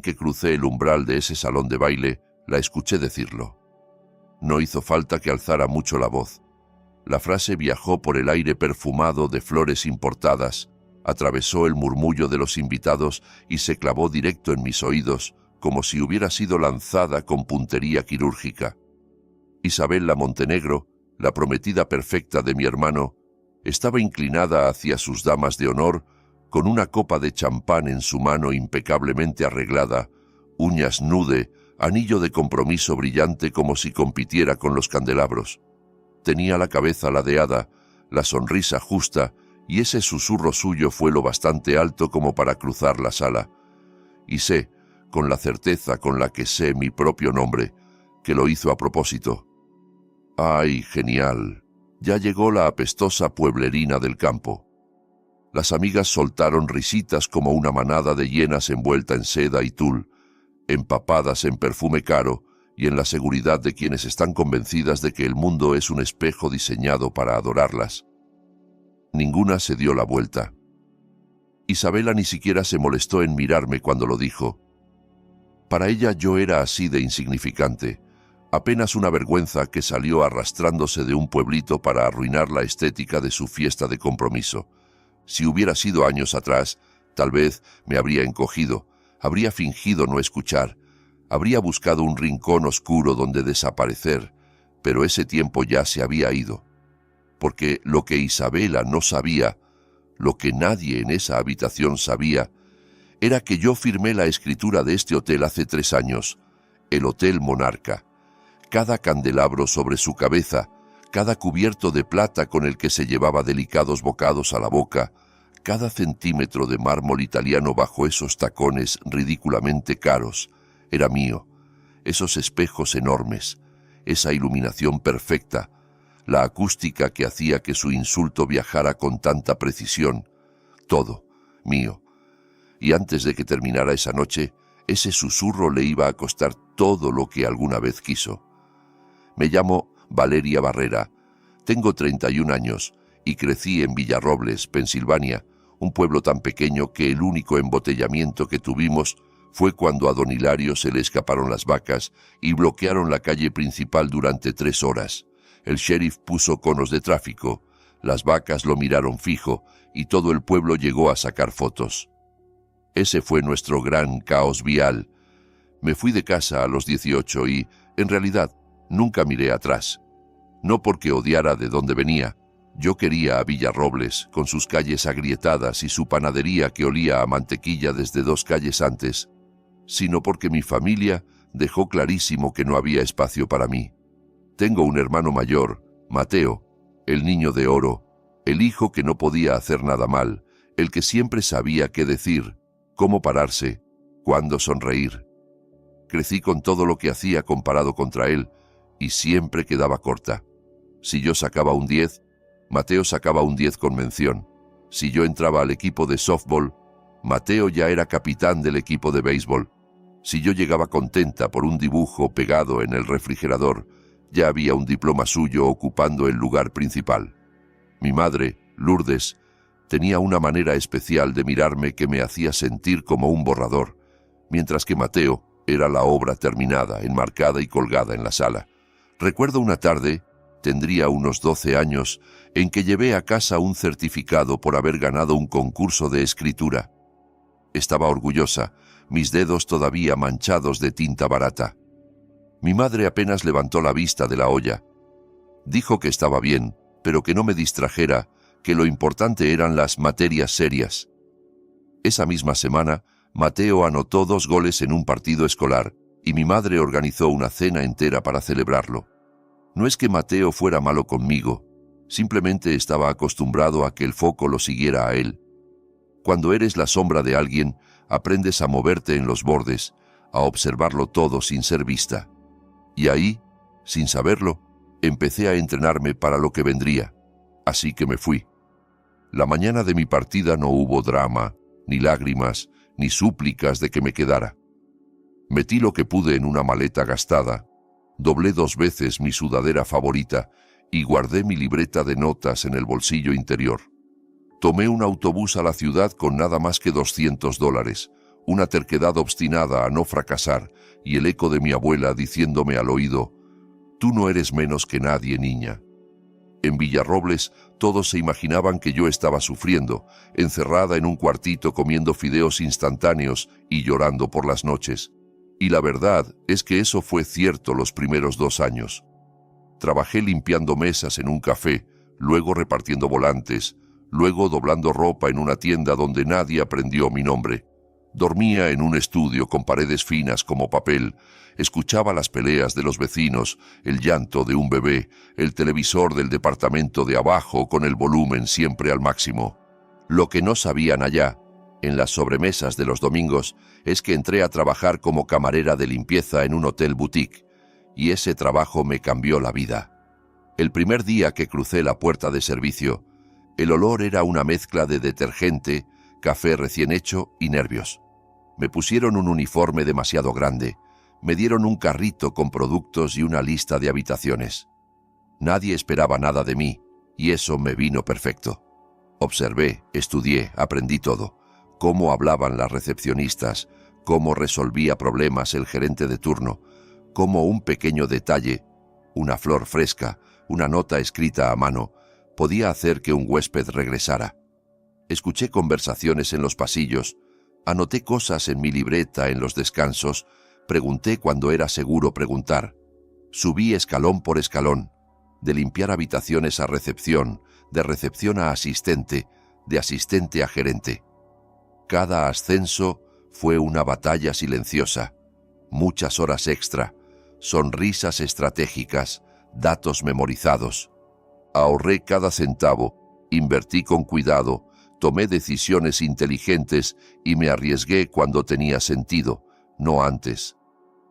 que crucé el umbral de ese salón de baile, la escuché decirlo. No hizo falta que alzara mucho la voz. La frase viajó por el aire perfumado de flores importadas, atravesó el murmullo de los invitados y se clavó directo en mis oídos, como si hubiera sido lanzada con puntería quirúrgica. Isabela Montenegro, la prometida perfecta de mi hermano, estaba inclinada hacia sus damas de honor, con una copa de champán en su mano impecablemente arreglada, uñas nude, anillo de compromiso brillante como si compitiera con los candelabros. Tenía la cabeza ladeada, la sonrisa justa, y ese susurro suyo fue lo bastante alto como para cruzar la sala. Y sé, con la certeza con la que sé mi propio nombre, que lo hizo a propósito. ¡Ay, genial! Ya llegó la apestosa pueblerina del campo. Las amigas soltaron risitas como una manada de hienas envuelta en seda y tul, empapadas en perfume caro y en la seguridad de quienes están convencidas de que el mundo es un espejo diseñado para adorarlas. Ninguna se dio la vuelta. Isabela ni siquiera se molestó en mirarme cuando lo dijo. Para ella yo era así de insignificante, apenas una vergüenza que salió arrastrándose de un pueblito para arruinar la estética de su fiesta de compromiso. Si hubiera sido años atrás, tal vez me habría encogido, habría fingido no escuchar, habría buscado un rincón oscuro donde desaparecer, pero ese tiempo ya se había ido. Porque lo que Isabela no sabía, lo que nadie en esa habitación sabía, era que yo firmé la escritura de este hotel hace 3 años, el Hotel Monarca. Cada candelabro sobre su cabeza, cada cubierto de plata con el que se llevaba delicados bocados a la boca, cada centímetro de mármol italiano bajo esos tacones ridículamente caros, era mío. Esos espejos enormes, esa iluminación perfecta, la acústica que hacía que su insulto viajara con tanta precisión, todo, mío. Y antes de que terminara esa noche, ese susurro le iba a costar todo lo que alguna vez quiso. Me llamo Valeria Barrera, tengo 31 años y crecí en Villarrobles, Pensilvania, un pueblo tan pequeño que el único embotellamiento que tuvimos fue cuando a don Hilario se le escaparon las vacas y bloquearon la calle principal durante 3 horas. El sheriff puso conos de tráfico, las vacas lo miraron fijo y todo el pueblo llegó a sacar fotos. Ese fue nuestro gran caos vial. Me fui de casa a los 18 y, en realidad, nunca miré atrás. No porque odiara de dónde venía. Yo quería a Villarrobles, con sus calles agrietadas y su panadería que olía a mantequilla desde 2 calles antes, sino porque mi familia dejó clarísimo que no había espacio para mí. Tengo un hermano mayor, Mateo, el niño de oro, el hijo que no podía hacer nada mal, el que siempre sabía qué decir, cómo pararse, cuándo sonreír. Crecí con todo lo que hacía comparado contra él, y siempre quedaba corta. Si yo sacaba un 10, Mateo sacaba un 10 con mención. Si yo entraba al equipo de softball, Mateo ya era capitán del equipo de béisbol. Si yo llegaba contenta por un dibujo pegado en el refrigerador, ya había un diploma suyo ocupando el lugar principal. Mi madre, Lourdes, tenía una manera especial de mirarme que me hacía sentir como un borrador, mientras que Mateo era la obra terminada, enmarcada y colgada en la sala. Recuerdo una tarde, tendría unos 12 años, en que llevé a casa un certificado por haber ganado un concurso de escritura. Estaba orgullosa, mis dedos todavía manchados de tinta barata. Mi madre apenas levantó la vista de la olla. Dijo que estaba bien, pero que no me distrajera, que lo importante eran las materias serias. Esa misma semana, Mateo anotó 2 goles en un partido escolar, y mi madre organizó una cena entera para celebrarlo. No es que Mateo fuera malo conmigo, simplemente estaba acostumbrado a que el foco lo siguiera a él. Cuando eres la sombra de alguien, aprendes a moverte en los bordes, a observarlo todo sin ser vista. Y ahí, sin saberlo, empecé a entrenarme para lo que vendría, así que me fui. La mañana de mi partida no hubo drama, ni lágrimas, ni súplicas de que me quedara. Metí lo que pude en una maleta gastada, doblé 2 veces mi sudadera favorita y guardé mi libreta de notas en el bolsillo interior. Tomé un autobús a la ciudad con nada más que $200, una terquedad obstinada a no fracasar y el eco de mi abuela diciéndome al oído: «Tú no eres menos que nadie, niña». En Villarrobles todos se imaginaban que yo estaba sufriendo, encerrada en un cuartito comiendo fideos instantáneos y llorando por las noches. Y la verdad es que eso fue cierto los primeros 2 años. Trabajé limpiando mesas en un café, luego repartiendo volantes, luego doblando ropa en una tienda donde nadie aprendió mi nombre. Dormía en un estudio con paredes finas como papel, escuchaba las peleas de los vecinos, el llanto de un bebé, el televisor del departamento de abajo con el volumen siempre al máximo. Lo que no sabían allá, en las sobremesas de los domingos, es que entré a trabajar como camarera de limpieza en un hotel boutique, y ese trabajo me cambió la vida. El primer día que crucé la puerta de servicio, el olor era una mezcla de detergente, café recién hecho y nervios. Me pusieron un uniforme demasiado grande, me dieron un carrito con productos y una lista de habitaciones. Nadie esperaba nada de mí, y eso me vino perfecto. Observé, estudié, aprendí todo. Cómo hablaban las recepcionistas, cómo resolvía problemas el gerente de turno, cómo un pequeño detalle, una flor fresca, una nota escrita a mano, podía hacer que un huésped regresara. Escuché conversaciones en los pasillos, anoté cosas en mi libreta en los descansos, pregunté cuando era seguro preguntar. Subí escalón por escalón, de limpiar habitaciones a recepción, de recepción a asistente, de asistente a gerente. Cada ascenso fue una batalla silenciosa, muchas horas extra, sonrisas estratégicas, datos memorizados. Ahorré cada centavo, invertí con cuidado, tomé decisiones inteligentes y me arriesgué cuando tenía sentido, no antes.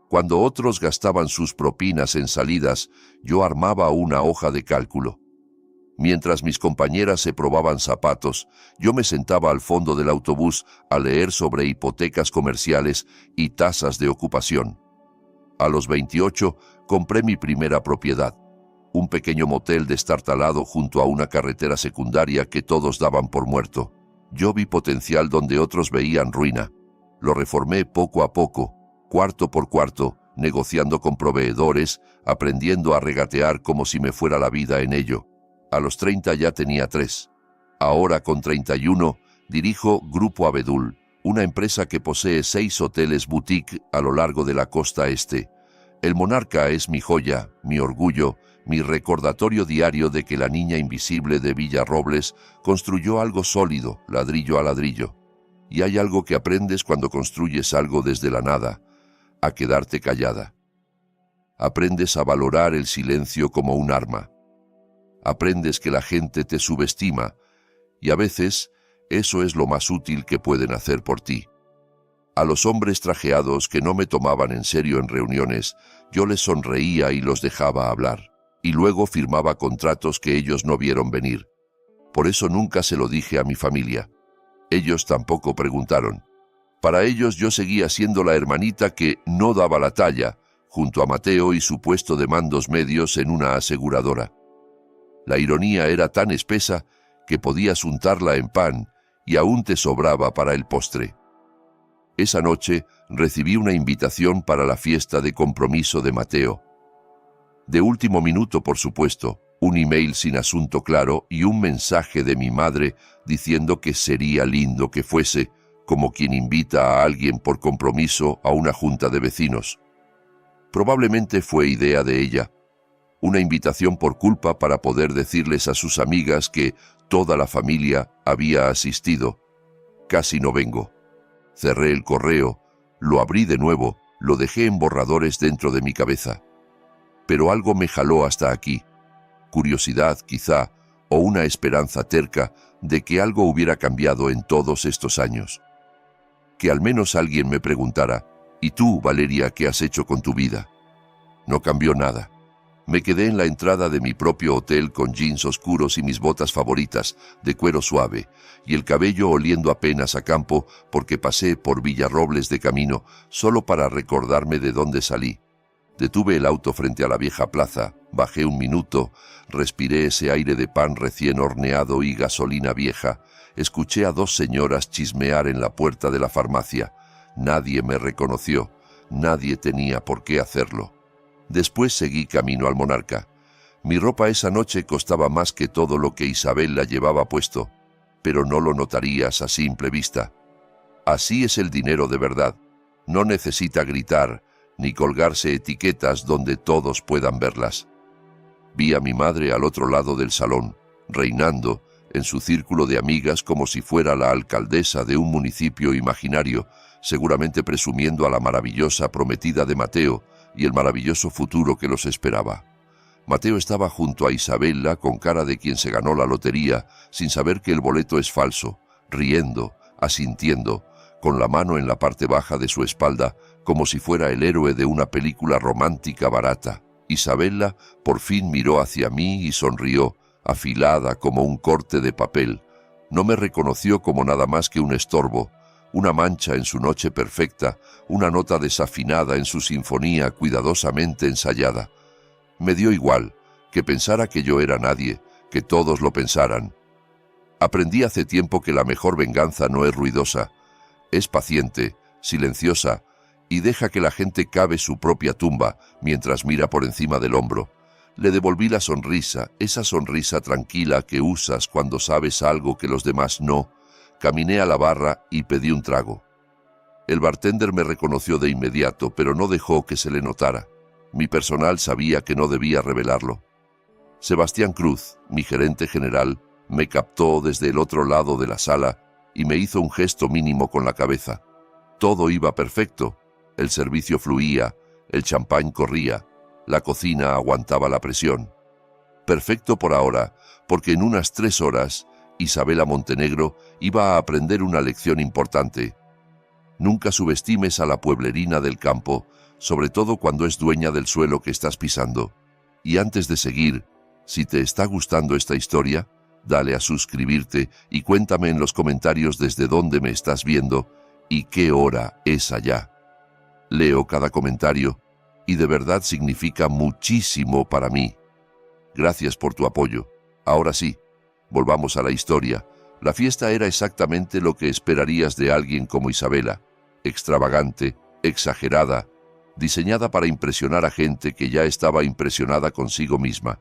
Cuando otros gastaban sus propinas en salidas, yo armaba una hoja de cálculo. Mientras mis compañeras se probaban zapatos, yo me sentaba al fondo del autobús a leer sobre hipotecas comerciales y tasas de ocupación. A los 28 compré mi primera propiedad, un pequeño motel destartalado junto a una carretera secundaria que todos daban por muerto. Yo vi potencial donde otros veían ruina. Lo reformé poco a poco, cuarto por cuarto, negociando con proveedores, aprendiendo a regatear como si me fuera la vida en ello. A los 30 ya tenía 3. Ahora, con 31, dirijo Grupo Abedul, una empresa que posee 6 hoteles boutique a lo largo de la costa este. El Monarca es mi joya, mi orgullo, mi recordatorio diario de que la niña invisible de Villarrobles construyó algo sólido, ladrillo a ladrillo. Y hay algo que aprendes cuando construyes algo desde la nada, a quedarte callada. Aprendes a valorar el silencio como un arma. Aprendes que la gente te subestima, y a veces eso es lo más útil que pueden hacer por ti. A los hombres trajeados que no me tomaban en serio en reuniones, yo les sonreía y los dejaba hablar, y luego firmaba contratos que ellos no vieron venir. Por eso nunca se lo dije a mi familia. Ellos tampoco preguntaron. Para ellos yo seguía siendo la hermanita que no daba la talla, junto a Mateo y su puesto de mandos medios en una aseguradora. La ironía era tan espesa que podías untarla en pan y aún te sobraba para el postre. Esa noche recibí una invitación para la fiesta de compromiso de Mateo. De último minuto, por supuesto, un email sin asunto claro y un mensaje de mi madre diciendo que sería lindo que fuese, como quien invita a alguien por compromiso a una junta de vecinos. Probablemente fue idea de ella. Una invitación por culpa para poder decirles a sus amigas que toda la familia había asistido. Casi no vengo. Cerré el correo, lo abrí de nuevo, lo dejé en borradores dentro de mi cabeza. Pero algo me jaló hasta aquí. Curiosidad, quizá, o una esperanza terca de que algo hubiera cambiado en todos estos años. Que al menos alguien me preguntara: ¿y tú, Valeria, qué has hecho con tu vida? No cambió nada. Me quedé en la entrada de mi propio hotel con jeans oscuros y mis botas favoritas, de cuero suave, y el cabello oliendo apenas a campo porque pasé por Villarrobles de camino, solo para recordarme de dónde salí. Detuve el auto frente a la vieja plaza, bajé un minuto, respiré ese aire de pan recién horneado y gasolina vieja, escuché a 2 señoras chismear en la puerta de la farmacia. Nadie me reconoció, nadie tenía por qué hacerlo. Después seguí camino al Monarca. Mi ropa esa noche costaba más que todo lo que Isabel la llevaba puesto, pero no lo notarías a simple vista. Así es el dinero de verdad. No necesita gritar, ni colgarse etiquetas donde todos puedan verlas. Vi a mi madre al otro lado del salón, reinando en su círculo de amigas como si fuera la alcaldesa de un municipio imaginario, seguramente presumiendo a la maravillosa prometida de Mateo y el maravilloso futuro que los esperaba. Mateo estaba junto a Isabela con cara de quien se ganó la lotería, sin saber que el boleto es falso, riendo, asintiendo, con la mano en la parte baja de su espalda, como si fuera el héroe de una película romántica barata. Isabela por fin miró hacia mí y sonrió, afilada como un corte de papel. No me reconoció como nada más que un estorbo, una mancha en su noche perfecta, una nota desafinada en su sinfonía cuidadosamente ensayada. Me dio igual, que pensara que yo era nadie, que todos lo pensaran. Aprendí hace tiempo que la mejor venganza no es ruidosa, es paciente, silenciosa, y deja que la gente cave su propia tumba mientras mira por encima del hombro. Le devolví la sonrisa, esa sonrisa tranquila que usas cuando sabes algo que los demás no. Caminé a la barra y pedí un trago. El bartender me reconoció de inmediato, pero no dejó que se le notara. Mi personal sabía que no debía revelarlo. Sebastián Cruz, mi gerente general, me captó desde el otro lado de la sala y me hizo un gesto mínimo con la cabeza. Todo iba perfecto. El servicio fluía, el champán corría, la cocina aguantaba la presión. Perfecto por ahora, porque en unas 3 horas, Isabela Montenegro iba a aprender una lección importante. Nunca subestimes a la pueblerina del campo, sobre todo cuando es dueña del suelo que estás pisando. Y antes de seguir, si te está gustando esta historia, dale a suscribirte y cuéntame en los comentarios desde dónde me estás viendo y qué hora es allá. Leo cada comentario y de verdad significa muchísimo para mí. Gracias por tu apoyo. Ahora sí, volvamos a la historia. La fiesta era exactamente lo que esperarías de alguien como Isabela, extravagante, exagerada, diseñada para impresionar a gente que ya estaba impresionada consigo misma.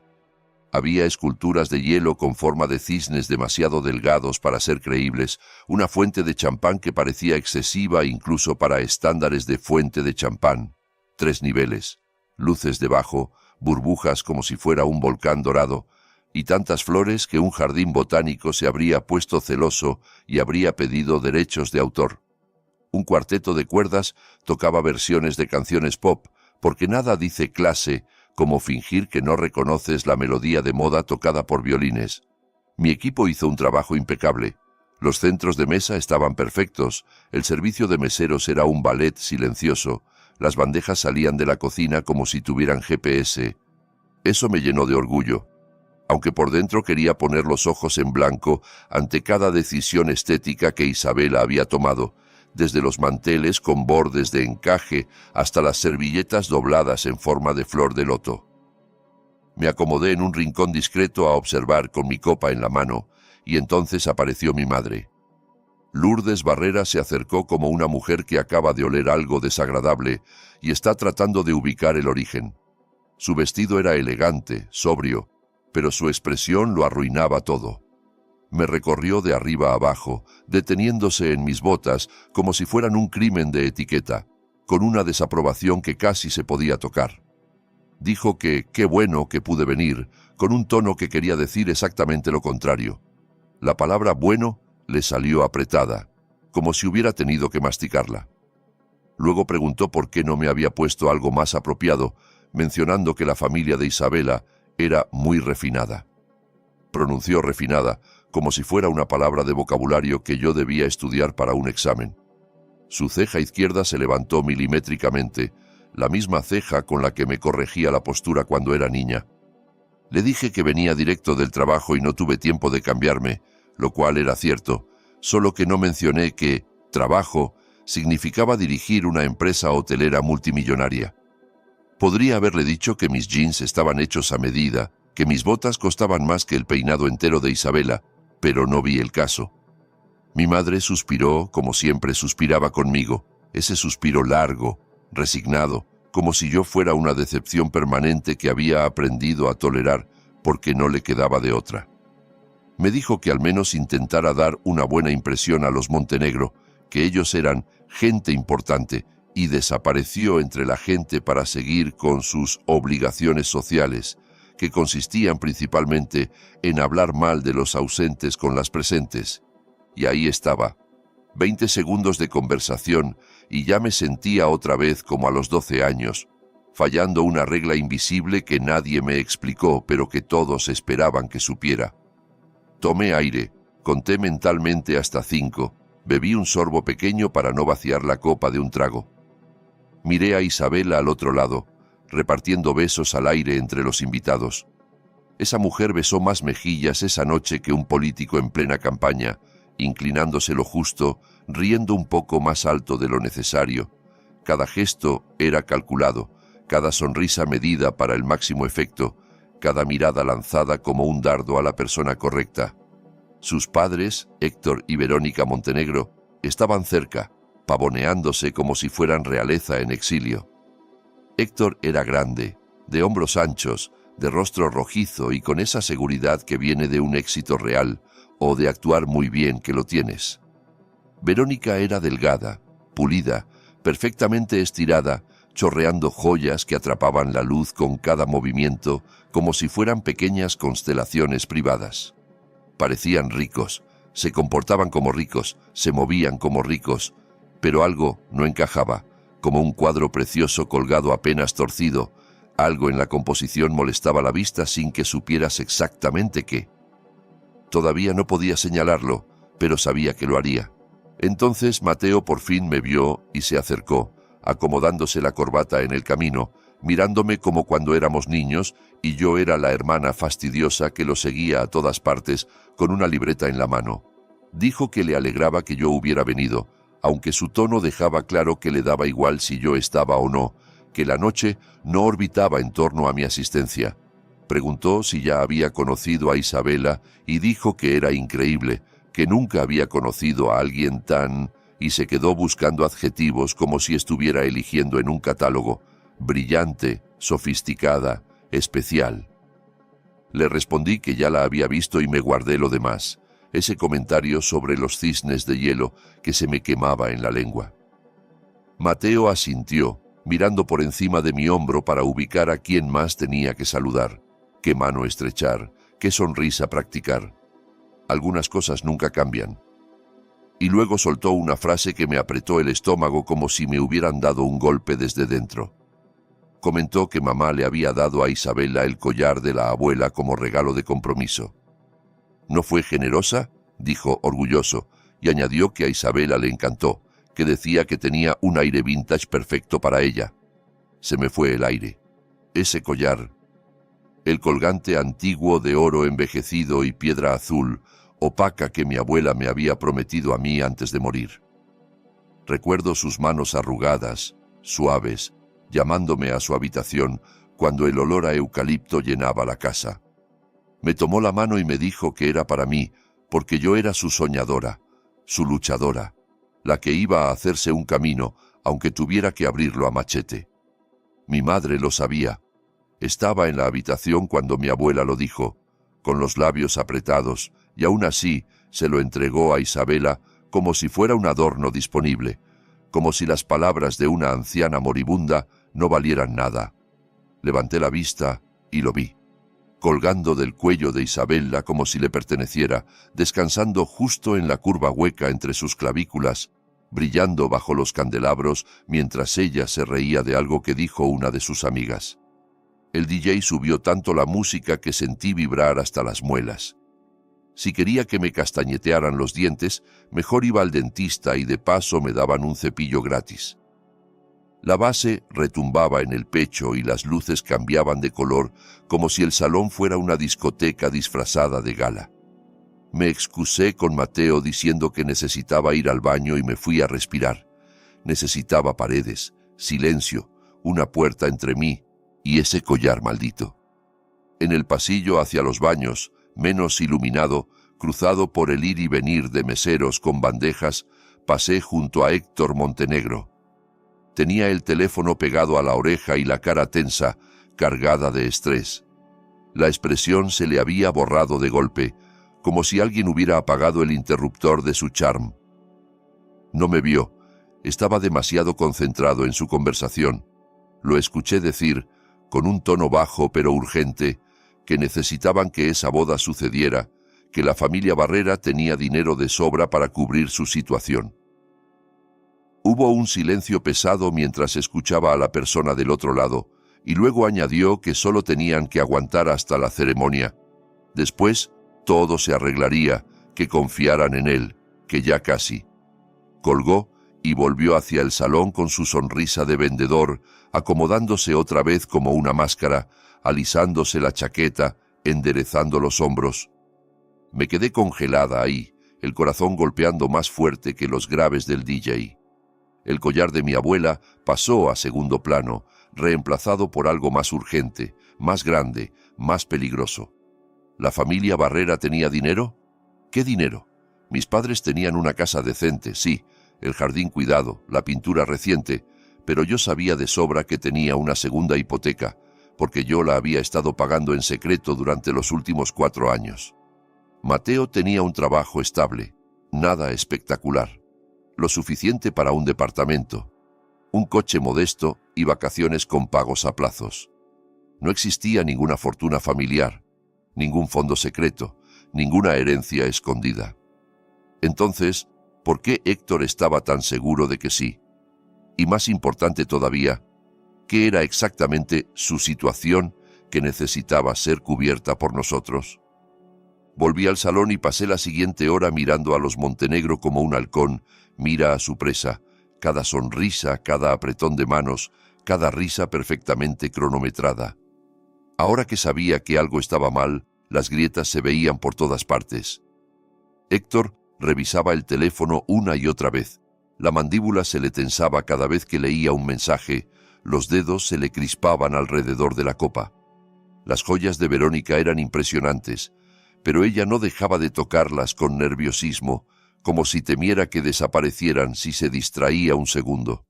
Había esculturas de hielo con forma de cisnes demasiado delgados para ser creíbles, una fuente de champán que parecía excesiva incluso para estándares de fuente de champán, 3 niveles, luces debajo, burbujas como si fuera un volcán dorado, y tantas flores que un jardín botánico se habría puesto celoso y habría pedido derechos de autor. Un cuarteto de cuerdas tocaba versiones de canciones pop, porque nada dice clase como fingir que no reconoces la melodía de moda tocada por violines. Mi equipo hizo un trabajo impecable. Los centros de mesa estaban perfectos, el servicio de meseros era un ballet silencioso, las bandejas salían de la cocina como si tuvieran GPS. Eso me llenó de orgullo, aunque por dentro quería poner los ojos en blanco ante cada decisión estética que Isabela había tomado, desde los manteles con bordes de encaje hasta las servilletas dobladas en forma de flor de loto. Me acomodé en un rincón discreto a observar con mi copa en la mano, y entonces apareció mi madre. Lourdes Barrera se acercó como una mujer que acaba de oler algo desagradable y está tratando de ubicar el origen. Su vestido era elegante, sobrio, pero su expresión lo arruinaba todo. Me recorrió de arriba a abajo, deteniéndose en mis botas como si fueran un crimen de etiqueta, con una desaprobación que casi se podía tocar. Dijo que qué bueno que pude venir, con un tono que quería decir exactamente lo contrario. La palabra bueno le salió apretada, como si hubiera tenido que masticarla. Luego preguntó por qué no me había puesto algo más apropiado, mencionando que la familia de Isabela era muy refinada. Pronunció refinada, como si fuera una palabra de vocabulario que yo debía estudiar para un examen. Su ceja izquierda se levantó milimétricamente, la misma ceja con la que me corregía la postura cuando era niña. Le dije que venía directo del trabajo y no tuve tiempo de cambiarme, lo cual era cierto, solo que no mencioné que trabajo significaba dirigir una empresa hotelera multimillonaria. Podría haberle dicho que mis jeans estaban hechos a medida, que mis botas costaban más que el peinado entero de Isabela, pero no vi el caso. Mi madre suspiró como siempre suspiraba conmigo, Ese suspiro largo, resignado, como si yo fuera una decepción permanente que había aprendido a tolerar porque no le quedaba de otra. Me dijo que al menos intentara dar una buena impresión a los Montenegro, que ellos eran gente importante, y desapareció entre la gente para seguir con sus obligaciones sociales, que consistían principalmente en hablar mal de los ausentes con las presentes. Y ahí estaba, 20 segundos de conversación, y ya me sentía otra vez como a los 12 años, fallando una regla invisible que nadie me explicó, pero que todos esperaban que supiera. Tomé aire, conté mentalmente hasta 5, bebí un sorbo pequeño para no vaciar la copa de un trago. Miré a Isabela al otro lado, repartiendo besos al aire entre los invitados. Esa mujer besó más mejillas esa noche que un político en plena campaña, inclinándose lo justo, riendo un poco más alto de lo necesario. Cada gesto era calculado, cada sonrisa medida para el máximo efecto, cada mirada lanzada como un dardo a la persona correcta. Sus padres, Héctor y Verónica Montenegro, estaban cerca, pavoneándose como si fueran realeza en exilio. Héctor era grande, de hombros anchos, de rostro rojizo y con esa seguridad que viene de un éxito real o de actuar muy bien que lo tienes. Verónica era delgada, pulida, perfectamente estirada, chorreando joyas que atrapaban la luz con cada movimiento como si fueran pequeñas constelaciones privadas. Parecían ricos, se comportaban como ricos, se movían como ricos, pero algo no encajaba, como un cuadro precioso colgado apenas torcido. Algo en la composición molestaba la vista sin que supieras exactamente qué. Todavía no podía señalarlo, pero sabía que lo haría. Entonces Mateo por fin me vio y se acercó, acomodándose la corbata en el camino, mirándome como cuando éramos niños y yo era la hermana fastidiosa que lo seguía a todas partes con una libreta en la mano. Dijo que le alegraba que yo hubiera venido, aunque su tono dejaba claro que le daba igual si yo estaba o no, que la noche no orbitaba en torno a mi asistencia. Preguntó si ya había conocido a Isabela y dijo que era increíble, que nunca había conocido a alguien tan... y se quedó buscando adjetivos como si estuviera eligiendo en un catálogo. Brillante, sofisticada, especial. Le respondí que ya la había visto y me guardé lo demás, ese comentario sobre los cisnes de hielo que se me quemaba en la lengua. Mateo asintió, mirando por encima de mi hombro para ubicar a quién más tenía que saludar, qué mano estrechar, qué sonrisa practicar. Algunas cosas nunca cambian. Y luego soltó una frase que me apretó el estómago como si me hubieran dado un golpe desde dentro. Comentó que mamá le había dado a Isabela el collar de la abuela como regalo de compromiso. ¿No fue generosa?, dijo orgulloso, y añadió que a Isabela le encantó, que decía que tenía un aire vintage perfecto para ella. Se me fue el aire. Ese collar, el colgante antiguo de oro envejecido y piedra azul, opaca que mi abuela me había prometido a mí antes de morir. Recuerdo sus manos arrugadas, suaves, llamándome a su habitación cuando el olor a eucalipto llenaba la casa. Me tomó la mano y me dijo que era para mí, porque yo era su soñadora, su luchadora, la que iba a hacerse un camino, aunque tuviera que abrirlo a machete. Mi madre lo sabía. Estaba en la habitación cuando mi abuela lo dijo, con los labios apretados, y aún así se lo entregó a Isabela como si fuera un adorno disponible, como si las palabras de una anciana moribunda no valieran nada. Levanté la vista y lo vi, colgando del cuello de Isabela como si le perteneciera, descansando justo en la curva hueca entre sus clavículas, brillando bajo los candelabros mientras ella se reía de algo que dijo una de sus amigas. El DJ subió tanto la música que sentí vibrar hasta las muelas. Si quería que me castañetearan los dientes, mejor iba al dentista y de paso me daban un cepillo gratis. La base retumbaba en el pecho y las luces cambiaban de color como si el salón fuera una discoteca disfrazada de gala. Me excusé con Mateo diciendo que necesitaba ir al baño y me fui a respirar. Necesitaba paredes, silencio, una puerta entre mí y ese collar maldito. En el pasillo hacia los baños, menos iluminado, cruzado por el ir y venir de meseros con bandejas, pasé junto a Héctor Montenegro, Tenía el teléfono pegado a la oreja y la cara tensa, cargada de estrés. La expresión se le había borrado de golpe, como si alguien hubiera apagado el interruptor de su charm. No me vio. Estaba demasiado concentrado en su conversación. Lo escuché decir, con un tono bajo pero urgente, que necesitaban que esa boda sucediera, que la familia Barrera tenía dinero de sobra para cubrir su situación. Hubo un silencio pesado mientras escuchaba a la persona del otro lado, y luego añadió que solo tenían que aguantar hasta la ceremonia. Después, todo se arreglaría, que confiaran en él, que ya casi. Colgó y volvió hacia el salón con su sonrisa de vendedor, acomodándose otra vez como una máscara, alisándose la chaqueta, enderezando los hombros. Me quedé congelada ahí, el corazón golpeando más fuerte que los graves del DJ. El collar de mi abuela pasó a segundo plano, reemplazado por algo más urgente, más grande, más peligroso. ¿La familia Barrera tenía dinero? ¿Qué dinero? Mis padres tenían una casa decente, sí, el jardín cuidado, la pintura reciente, pero yo sabía de sobra que tenía una segunda hipoteca, porque yo la había estado pagando en secreto durante los últimos 4 años. Mateo tenía un trabajo estable, nada espectacular, lo suficiente para un departamento, un coche modesto y vacaciones con pagos a plazos. No existía ninguna fortuna familiar, ningún fondo secreto, ninguna herencia escondida. Entonces, ¿por qué Héctor estaba tan seguro de que sí? Y más importante todavía, ¿qué era exactamente su situación que necesitaba ser cubierta por nosotros? Volví al salón y pasé la siguiente hora mirando a los Montenegro como un halcón mira a su presa, cada sonrisa, cada apretón de manos, cada risa perfectamente cronometrada. Ahora que sabía que algo estaba mal, las grietas se veían por todas partes. Héctor revisaba el teléfono una y otra vez. La mandíbula se le tensaba cada vez que leía un mensaje, los dedos se le crispaban alrededor de la copa. Las joyas de Verónica eran impresionantes, pero ella no dejaba de tocarlas con nerviosismo, como si temiera que desaparecieran si se distraía un segundo.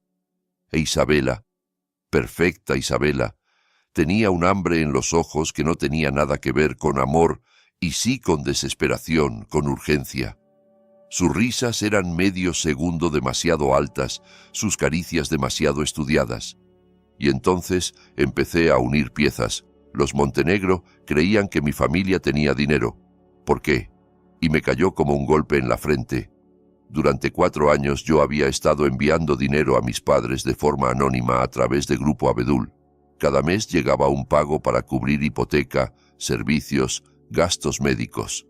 E Isabela, perfecta Isabela, tenía un hambre en los ojos que no tenía nada que ver con amor y sí con desesperación, con urgencia. Sus risas eran medio segundo demasiado altas, sus caricias demasiado estudiadas. Y entonces empecé a unir piezas. Los Montenegro creían que mi familia tenía dinero. ¿Por qué? Y me cayó como un golpe en la frente. Durante 4 años yo había estado enviando dinero a mis padres de forma anónima a través de Grupo Abedul. Cada mes llegaba un pago para cubrir hipoteca, servicios, gastos médicos.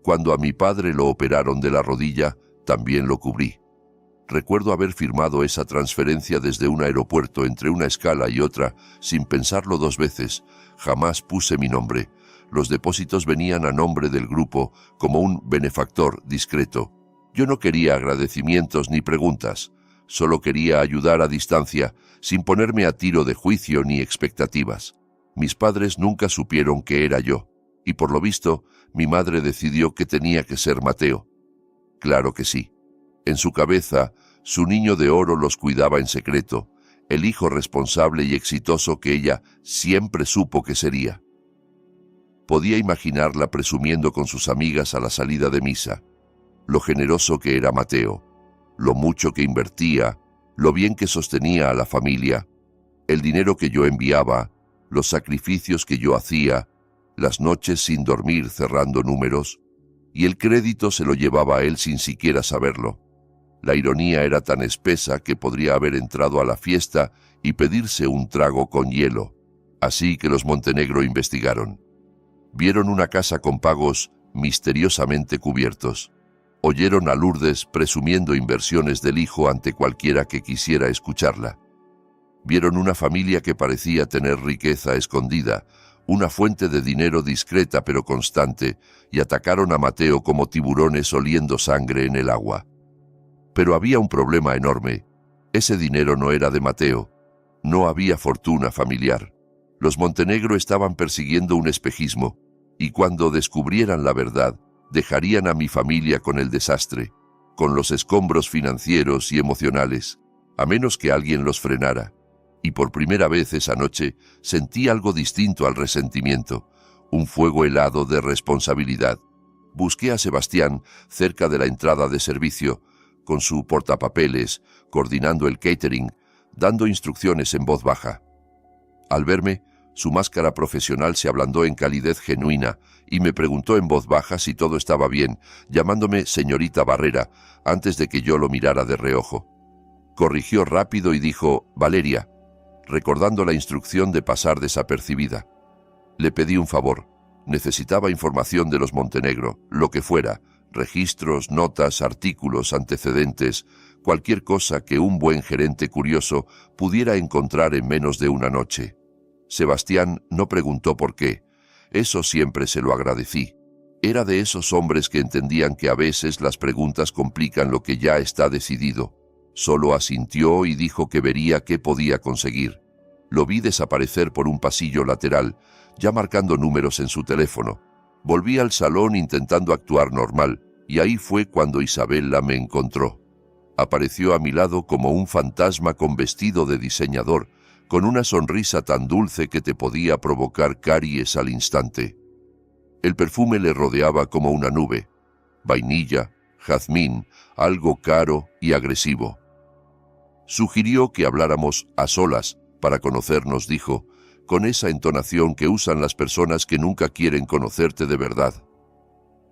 Cuando a mi padre lo operaron de la rodilla, también lo cubrí. Recuerdo haber firmado esa transferencia desde un aeropuerto entre una escala y otra, sin pensarlo 2 veces. Jamás puse mi nombre. Los depósitos venían a nombre del grupo, como un benefactor discreto. Yo no quería agradecimientos ni preguntas. Solo quería ayudar a distancia, sin ponerme a tiro de juicio ni expectativas. Mis padres nunca supieron que era yo, y por lo visto, mi madre decidió que tenía que ser Mateo. Claro que sí. En su cabeza, su niño de oro los cuidaba en secreto, el hijo responsable y exitoso que ella siempre supo que sería. Podía imaginarla presumiendo con sus amigas a la salida de misa, lo generoso que era Mateo, lo mucho que invertía, lo bien que sostenía a la familia, el dinero que yo enviaba, los sacrificios que yo hacía, las noches sin dormir cerrando números, y el crédito se lo llevaba a él sin siquiera saberlo. La ironía era tan espesa que podría haber entrado a la fiesta y pedirse un trago con hielo, así que los Montenegro investigaron. Vieron una casa con pagos misteriosamente cubiertos. Oyeron a Lourdes presumiendo inversiones del hijo ante cualquiera que quisiera escucharla. Vieron una familia que parecía tener riqueza escondida, una fuente de dinero discreta pero constante, y atacaron a Mateo como tiburones oliendo sangre en el agua. Pero había un problema enorme. Ese dinero no era de Mateo. No había fortuna familiar. Los Montenegro estaban persiguiendo un espejismo, y cuando descubrieran la verdad, dejarían a mi familia con el desastre, con los escombros financieros y emocionales. a menos que alguien los frenara. Y por primera vez esa noche sentí algo distinto al resentimiento, un fuego helado de responsabilidad. Busqué a Sebastián cerca de la entrada de servicio, con su portapapeles, coordinando el catering, dando instrucciones en voz baja. Al verme, su máscara profesional se ablandó en calidez genuina y me preguntó en voz baja si todo estaba bien, llamándome señorita Barrera, antes de que yo lo mirara de reojo. Corrigió rápido y dijo Valeria, recordando la instrucción de pasar desapercibida. Le pedí un favor. Necesitaba información de los Montenegro, lo que fuera, registros, notas, artículos, antecedentes, cualquier cosa que un buen gerente curioso pudiera encontrar en menos de una noche. Sebastián no preguntó por qué. Eso siempre se lo agradecí. Era de esos hombres que entendían que a veces las preguntas complican lo que ya está decidido. Solo asintió y dijo que vería qué podía conseguir. Lo vi desaparecer por un pasillo lateral, ya marcando números en su teléfono. Volví al salón intentando actuar normal, y ahí fue cuando Isabella me encontró. Apareció a mi lado como un fantasma con vestido de diseñador, con una sonrisa tan dulce que te podía provocar caries al instante. El perfume le rodeaba como una nube. Vainilla, jazmín, algo caro y agresivo. Sugirió que habláramos a solas, para conocernos, dijo, con esa entonación que usan las personas que nunca quieren conocerte de verdad.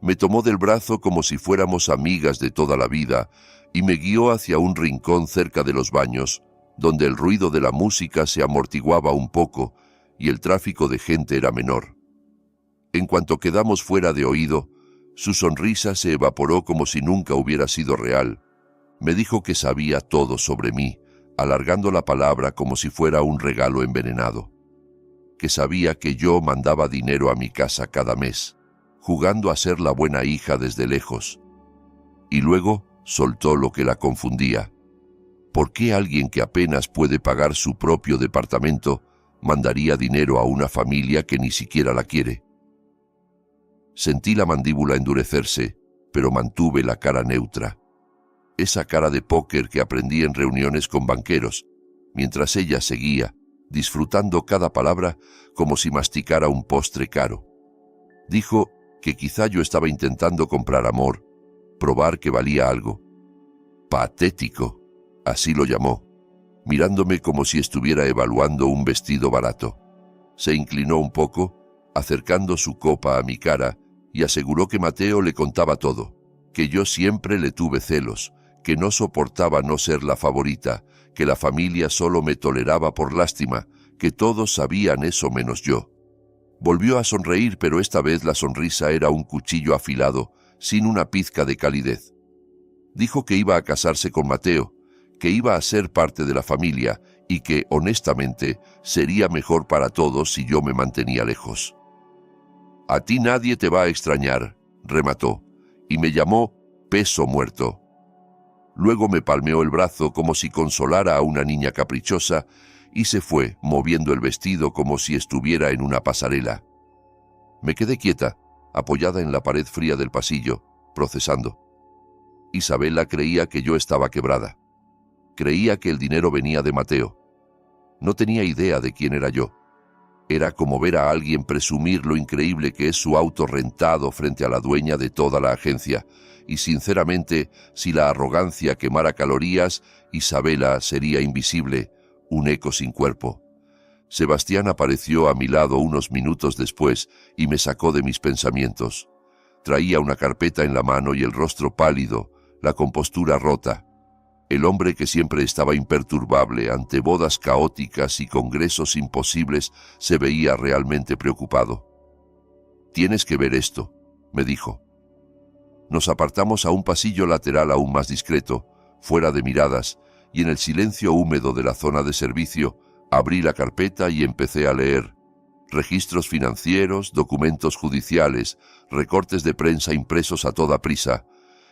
Me tomó del brazo como si fuéramos amigas de toda la vida y me guió hacia un rincón cerca de los baños, donde el ruido de la música se amortiguaba un poco y el tráfico de gente era menor. En cuanto quedamos fuera de oído, su sonrisa se evaporó como si nunca hubiera sido real. Me dijo que sabía todo sobre mí, alargando la palabra como si fuera un regalo envenenado. Que sabía que yo mandaba dinero a mi casa cada mes, jugando a ser la buena hija desde lejos. Y luego soltó lo que la confundía. ¿Por qué alguien que apenas puede pagar su propio departamento mandaría dinero a una familia que ni siquiera la quiere? Sentí la mandíbula endurecerse, pero mantuve la cara neutra. Esa cara de póker que aprendí en reuniones con banqueros, mientras ella seguía, disfrutando cada palabra como si masticara un postre caro. Dijo que quizá yo estaba intentando comprar amor, probar que valía algo. Patético, así lo llamó, mirándome como si estuviera evaluando un vestido barato. Se inclinó un poco, acercando su copa a mi cara, y aseguró que Mateo le contaba todo, que yo siempre le tuve celos, que no soportaba no ser la favorita, que la familia solo me toleraba por lástima, que todos sabían eso menos yo. Volvió a sonreír, pero esta vez la sonrisa era un cuchillo afilado, sin una pizca de calidez. Dijo que iba a casarse con Mateo, que iba a ser parte de la familia y que, honestamente, sería mejor para todos si yo me mantenía lejos. A ti nadie te va a extrañar, remató, y me llamó peso muerto. Luego me palmeó el brazo como si consolara a una niña caprichosa y se fue, moviendo el vestido como si estuviera en una pasarela. Me quedé quieta, apoyada en la pared fría del pasillo, procesando. Isabella creía que yo estaba quebrada. Creía que el dinero venía de Mateo. No tenía idea de quién era yo. Era como ver a alguien presumir lo increíble que es su auto rentado frente a la dueña de toda la agencia, y sinceramente, si la arrogancia quemara calorías, Isabella sería invisible, un eco sin cuerpo. Sebastián apareció a mi lado unos minutos después y me sacó de mis pensamientos. Traía una carpeta en la mano y el rostro pálido, la compostura rota. El hombre que siempre estaba imperturbable ante bodas caóticas y congresos imposibles se veía realmente preocupado. «Tienes que ver esto», me dijo. Nos apartamos a un pasillo lateral aún más discreto, fuera de miradas, y en el silencio húmedo de la zona de servicio abrí la carpeta y empecé a leer. Registros financieros, documentos judiciales, recortes de prensa impresos a toda prisa.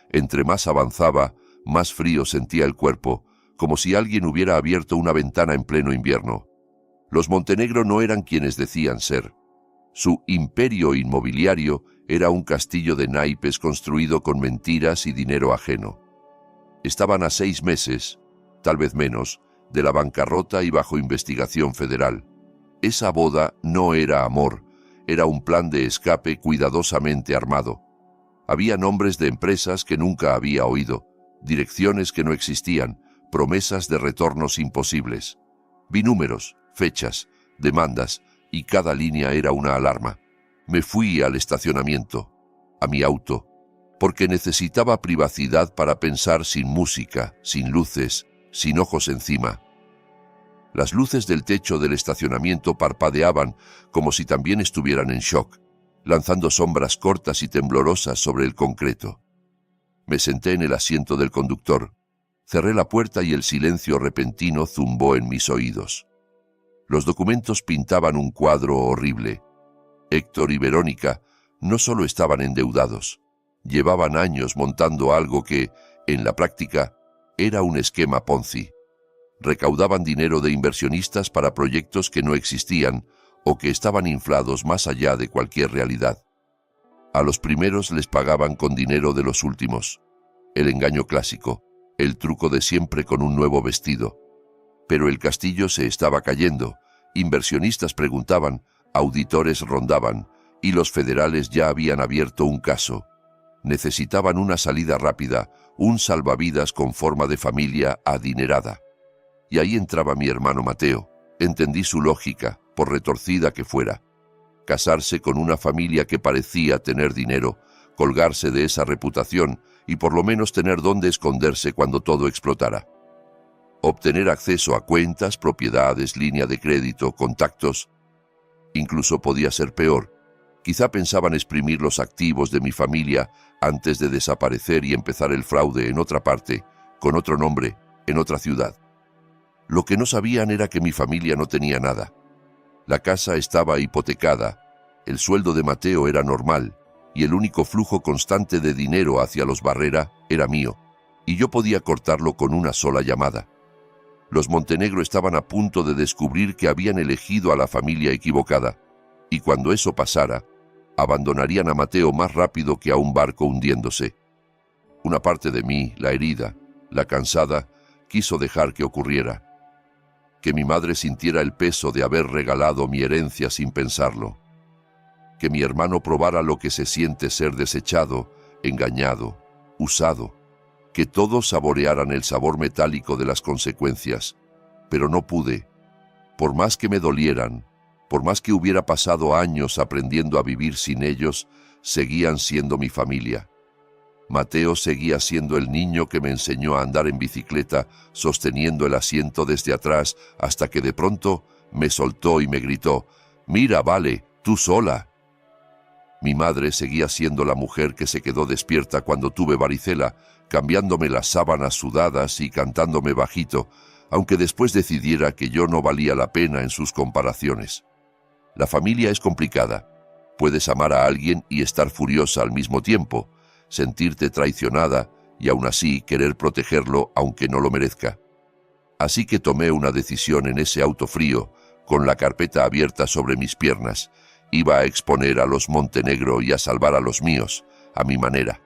Entre más avanzaba, más frío sentía el cuerpo, como si alguien hubiera abierto una ventana en pleno invierno. Los Montenegro no eran quienes decían ser. Su imperio inmobiliario era un castillo de naipes construido con mentiras y dinero ajeno. Estaban a 6 meses, tal vez menos, de la bancarrota y bajo investigación federal. Esa boda no era amor, era un plan de escape cuidadosamente armado. Había nombres de empresas que nunca había oído, direcciones que no existían, promesas de retornos imposibles. Vi números, fechas, demandas, y cada línea era una alarma. Me fui al estacionamiento, a mi auto, porque necesitaba privacidad para pensar sin música, sin luces, sin ojos encima. Las luces del techo del estacionamiento parpadeaban como si también estuvieran en shock, lanzando sombras cortas y temblorosas sobre el concreto. Me senté en el asiento del conductor, cerré la puerta y el silencio repentino zumbó en mis oídos. Los documentos pintaban un cuadro horrible. Héctor y Verónica no solo estaban endeudados, llevaban años montando algo que, en la práctica, era un esquema Ponzi. Recaudaban dinero de inversionistas para proyectos que no existían o que estaban inflados más allá de cualquier realidad. A los primeros les pagaban con dinero de los últimos. El engaño clásico, el truco de siempre con un nuevo vestido. Pero el castillo se estaba cayendo, inversionistas preguntaban, auditores rondaban, y los federales ya habían abierto un caso. Necesitaban una salida rápida, un salvavidas con forma de familia adinerada. Y ahí entraba mi hermano Mateo. Entendí su lógica, por retorcida que fuera. Casarse con una familia que parecía tener dinero, colgarse de esa reputación y por lo menos tener dónde esconderse cuando todo explotara. Obtener acceso a cuentas, propiedades, línea de crédito, contactos. Incluso podía ser peor. Quizá pensaban exprimir los activos de mi familia antes de desaparecer y empezar el fraude en otra parte, con otro nombre, en otra ciudad. Lo que no sabían era que mi familia no tenía nada. La casa estaba hipotecada, el sueldo de Mateo era normal y el único flujo constante de dinero hacia los Barrera era mío, y yo podía cortarlo con una sola llamada. Los Montenegro estaban a punto de descubrir que habían elegido a la familia equivocada, y cuando eso pasara, abandonarían a Mateo más rápido que a un barco hundiéndose. Una parte de mí, la herida, la cansada, quiso dejar que ocurriera. Que mi madre sintiera el peso de haber regalado mi herencia sin pensarlo. Que mi hermano probara lo que se siente ser desechado, engañado, usado. Que todos saborearan el sabor metálico de las consecuencias. Pero no pude. Por más que me dolieran, por más que hubiera pasado años aprendiendo a vivir sin ellos, seguían siendo mi familia. Mateo seguía siendo el niño que me enseñó a andar en bicicleta, sosteniendo el asiento desde atrás, hasta que de pronto me soltó y me gritó, «Mira, Vale, tú sola». Mi madre seguía siendo la mujer que se quedó despierta cuando tuve varicela, cambiándome las sábanas sudadas y cantándome bajito, aunque después decidiera que yo no valía la pena en sus comparaciones. La familia es complicada. Puedes amar a alguien y estar furiosa al mismo tiempo, sentirte traicionada y aún así querer protegerlo aunque no lo merezca. Así que tomé una decisión en ese auto frío, con la carpeta abierta sobre mis piernas. Iba a exponer a los Montenegro y a salvar a los míos, a mi manera.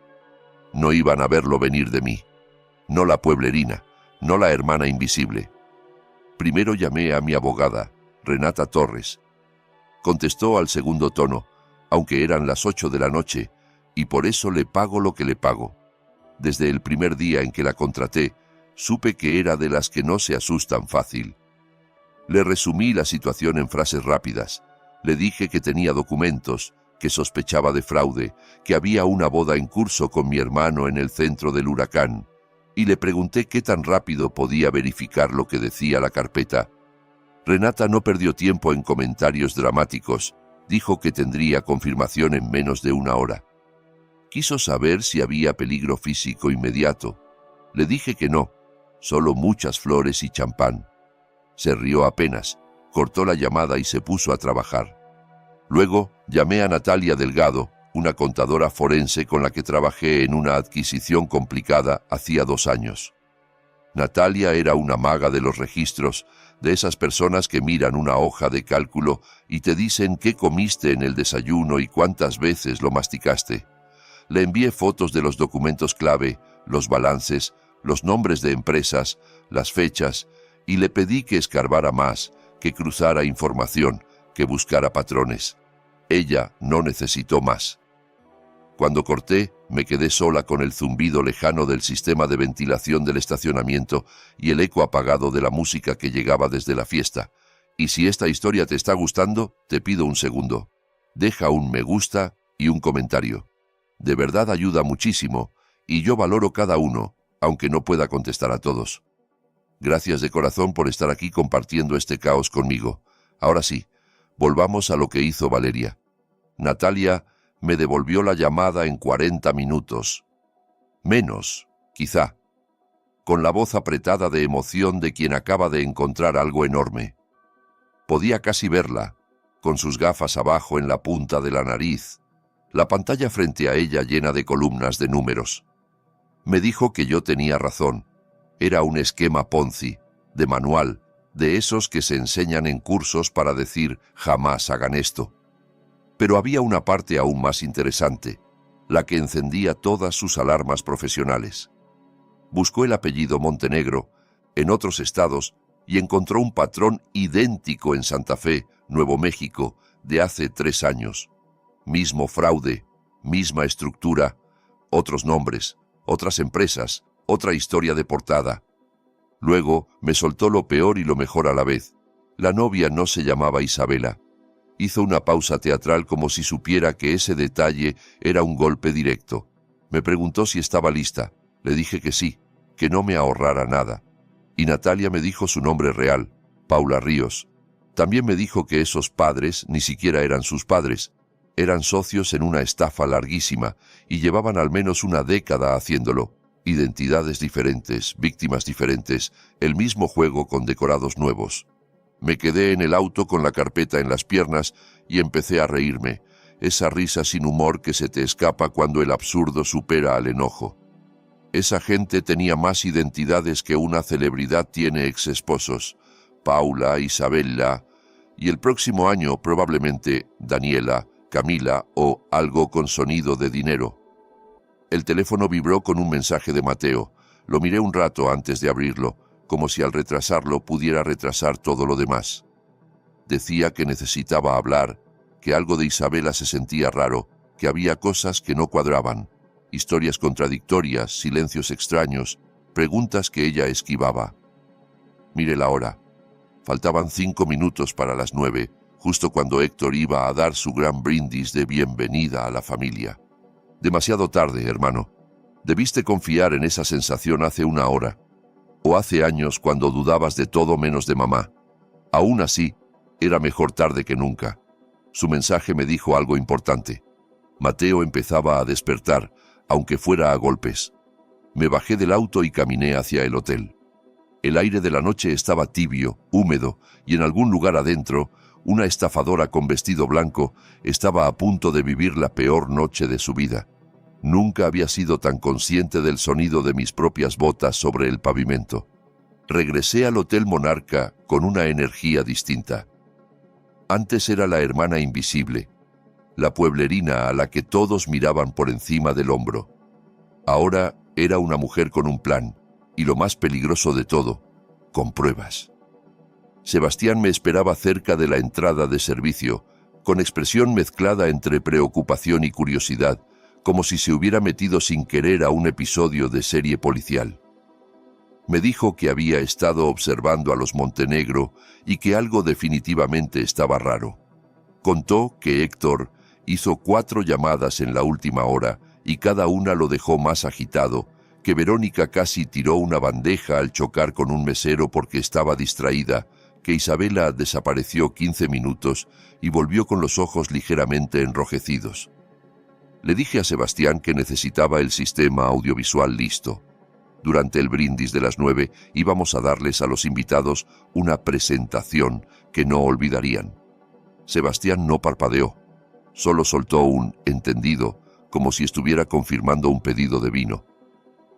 No iban a verlo venir de mí. No la pueblerina, no la hermana invisible. Primero llamé a mi abogada, Renata Torres. Contestó al segundo tono, aunque eran las 8 de la noche, y por eso le pago lo que le pago. Desde el primer día en que la contraté, supe que era de las que no se asustan fácil. Le resumí la situación en frases rápidas. Le dije que tenía documentos, que sospechaba de fraude, que había una boda en curso con mi hermano en el centro del huracán, y le pregunté qué tan rápido podía verificar lo que decía la carpeta. Renata no perdió tiempo en comentarios dramáticos. Dijo que tendría confirmación en menos de una hora. Quiso saber si había peligro físico inmediato. Le dije que no, solo muchas flores y champán. Se rió apenas, cortó la llamada y se puso a trabajar. Luego llamé a Natalia Delgado, una contadora forense con la que trabajé en una adquisición complicada hacía 2 años. Natalia era una maga de los registros, de esas personas que miran una hoja de cálculo y te dicen qué comiste en el desayuno y cuántas veces lo masticaste. Le envié fotos de los documentos clave, los balances, los nombres de empresas, las fechas, y le pedí que escarbara más, que cruzara información, que buscara patrones. Ella no necesitó más. Cuando corté, me quedé sola con el zumbido lejano del sistema de ventilación del estacionamiento y el eco apagado de la música que llegaba desde la fiesta. Y si esta historia te está gustando, te pido un segundo. Deja un me gusta y un comentario. De verdad ayuda muchísimo, y yo valoro cada uno, aunque no pueda contestar a todos. Gracias de corazón por estar aquí compartiendo este caos conmigo. Ahora sí, volvamos a lo que hizo Valeria. Natalia me devolvió la llamada en 40 minutos. Menos, quizá. Con la voz apretada de emoción de quien acaba de encontrar algo enorme. Podía casi verla, con sus gafas abajo en la punta de la nariz, la pantalla frente a ella llena de columnas de números. Me dijo que yo tenía razón. Era un esquema Ponzi, de manual, de esos que se enseñan en cursos para decir jamás hagan esto. Pero había una parte aún más interesante, la que encendía todas sus alarmas profesionales. Buscó el apellido Montenegro en otros estados y encontró un patrón idéntico en Santa Fe, Nuevo México, de hace 3 años. Mismo fraude, misma estructura, otros nombres, otras empresas, otra historia de portada. Luego me soltó lo peor y lo mejor a la vez. La novia no se llamaba Isabela. Hizo una pausa teatral como si supiera que ese detalle era un golpe directo. Me preguntó si estaba lista. Le dije que sí, que no me ahorrara nada. Y Natalia me dijo su nombre real, Paula Ríos. También me dijo que esos padres ni siquiera eran sus padres. Eran socios en una estafa larguísima y llevaban al menos una década haciéndolo. Identidades diferentes, víctimas diferentes, el mismo juego con decorados nuevos. Me quedé en el auto con la carpeta en las piernas y empecé a reírme, esa risa sin humor que se te escapa cuando el absurdo supera al enojo. Esa gente tenía más identidades que una celebridad tiene exesposos. Paula, Isabella, y el próximo año probablemente Daniela, Camila o algo con sonido de dinero. El teléfono vibró con un mensaje de Mateo. Lo miré un rato antes de abrirlo, como si al retrasarlo pudiera retrasar todo lo demás. Decía que necesitaba hablar, que algo de Isabela se sentía raro, que había cosas que no cuadraban, historias contradictorias, silencios extraños, preguntas que ella esquivaba. Miré la hora. Faltaban 5 minutos para las 9, justo cuando Héctor iba a dar su gran brindis de bienvenida a la familia. Demasiado tarde, hermano. Debiste confiar en esa sensación hace 1 hora. O hace años cuando dudabas de todo menos de mamá. Aún así, era mejor tarde que nunca. Su mensaje me dijo algo importante. Mateo empezaba a despertar, aunque fuera a golpes. Me bajé del auto y caminé hacia el hotel. El aire de la noche estaba tibio, húmedo, y en algún lugar adentro, una estafadora con vestido blanco estaba a punto de vivir la peor noche de su vida. Nunca había sido tan consciente del sonido de mis propias botas sobre el pavimento. Regresé al Hotel Monarca con una energía distinta. Antes era la hermana invisible, la pueblerina a la que todos miraban por encima del hombro. Ahora era una mujer con un plan, y lo más peligroso de todo, con pruebas. Sebastián me esperaba cerca de la entrada de servicio, con expresión mezclada entre preocupación y curiosidad, como si se hubiera metido sin querer a un episodio de serie policial. Me dijo que había estado observando a los Montenegro y que algo definitivamente estaba raro. Contó que Héctor hizo 4 llamadas en la última hora y cada una lo dejó más agitado, que Verónica casi tiró una bandeja al chocar con un mesero porque estaba distraída, que Isabela desapareció 15 minutos y volvió con los ojos ligeramente enrojecidos. Le dije a Sebastián que necesitaba el sistema audiovisual listo. Durante el brindis de las 9 íbamos a darles a los invitados una presentación que no olvidarían. Sebastián no parpadeó, solo soltó un entendido, como si estuviera confirmando un pedido de vino.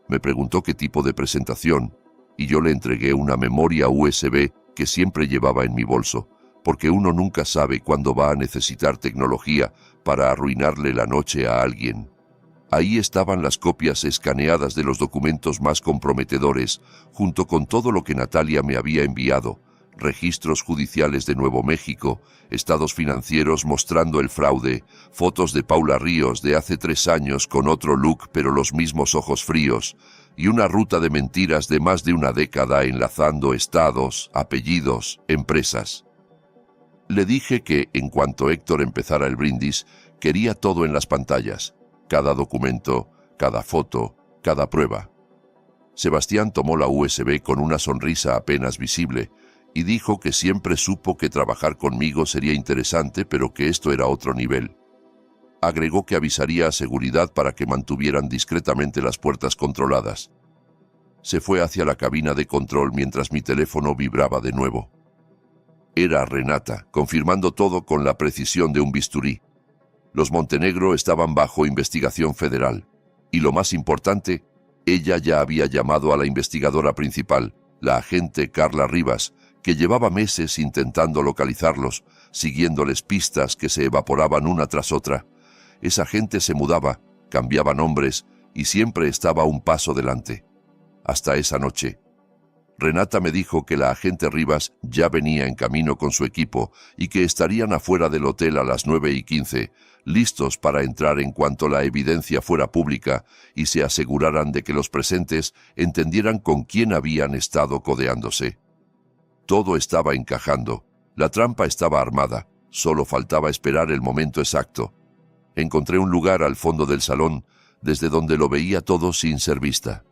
Me preguntó qué tipo de presentación, y yo le entregué una memoria USB que siempre llevaba en mi bolso, porque uno nunca sabe cuándo va a necesitar tecnología para arruinarle la noche a alguien. Ahí estaban las copias escaneadas de los documentos más comprometedores, junto con todo lo que Natalia me había enviado, registros judiciales de Nuevo México, estados financieros mostrando el fraude, fotos de Paula Ríos de hace 3 años con otro look pero los mismos ojos fríos, y una ruta de mentiras de más de una década enlazando estados, apellidos, empresas. Le dije que, en cuanto Héctor empezara el brindis, quería todo en las pantallas, cada documento, cada foto, cada prueba. Sebastián tomó la USB con una sonrisa apenas visible y dijo que siempre supo que trabajar conmigo sería interesante, pero que esto era otro nivel. Agregó que avisaría a seguridad para que mantuvieran discretamente las puertas controladas. Se fue hacia la cabina de control mientras mi teléfono vibraba de nuevo. Era Renata, confirmando todo con la precisión de un bisturí. Los Montenegro estaban bajo investigación federal. Y lo más importante, ella ya había llamado a la investigadora principal, la agente Carla Rivas, que llevaba meses intentando localizarlos, siguiéndoles pistas que se evaporaban una tras otra. Esa gente se mudaba, cambiaba nombres y siempre estaba un paso delante. Hasta esa noche. Renata me dijo que la agente Rivas ya venía en camino con su equipo y que estarían afuera del hotel a las 9:15, listos para entrar en cuanto la evidencia fuera pública y se aseguraran de que los presentes entendieran con quién habían estado codeándose. Todo estaba encajando, la trampa estaba armada, solo faltaba esperar el momento exacto. Encontré un lugar al fondo del salón, desde donde lo veía todo sin ser vista.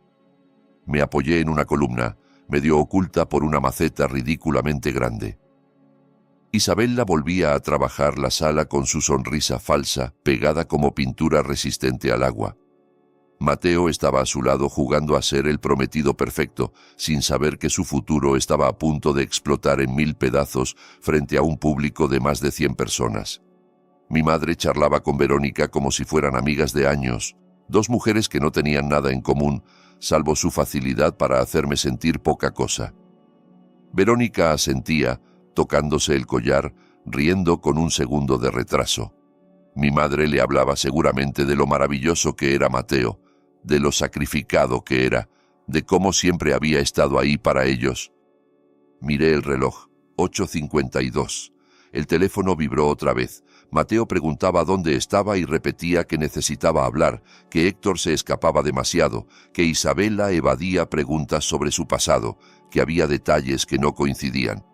Me apoyé en una columna, medio oculta por una maceta ridículamente grande. Isabella volvía a trabajar la sala con su sonrisa falsa, pegada como pintura resistente al agua. Mateo estaba a su lado jugando a ser el prometido perfecto, sin saber que su futuro estaba a punto de explotar en 1000 pedazos frente a un público de más de 100 personas. Mi madre charlaba con Verónica como si fueran amigas de años, 2 mujeres que no tenían nada en común, salvo su facilidad para hacerme sentir poca cosa. Verónica asentía, tocándose el collar, riendo con un segundo de retraso. Mi madre le hablaba seguramente de lo maravilloso que era Mateo, de lo sacrificado que era, de cómo siempre había estado ahí para ellos. Miré el reloj, 8:52. El teléfono vibró otra vez. Mateo preguntaba dónde estaba y repetía que necesitaba hablar, que Héctor se escapaba demasiado, que Isabella evadía preguntas sobre su pasado, que había detalles que no coincidían.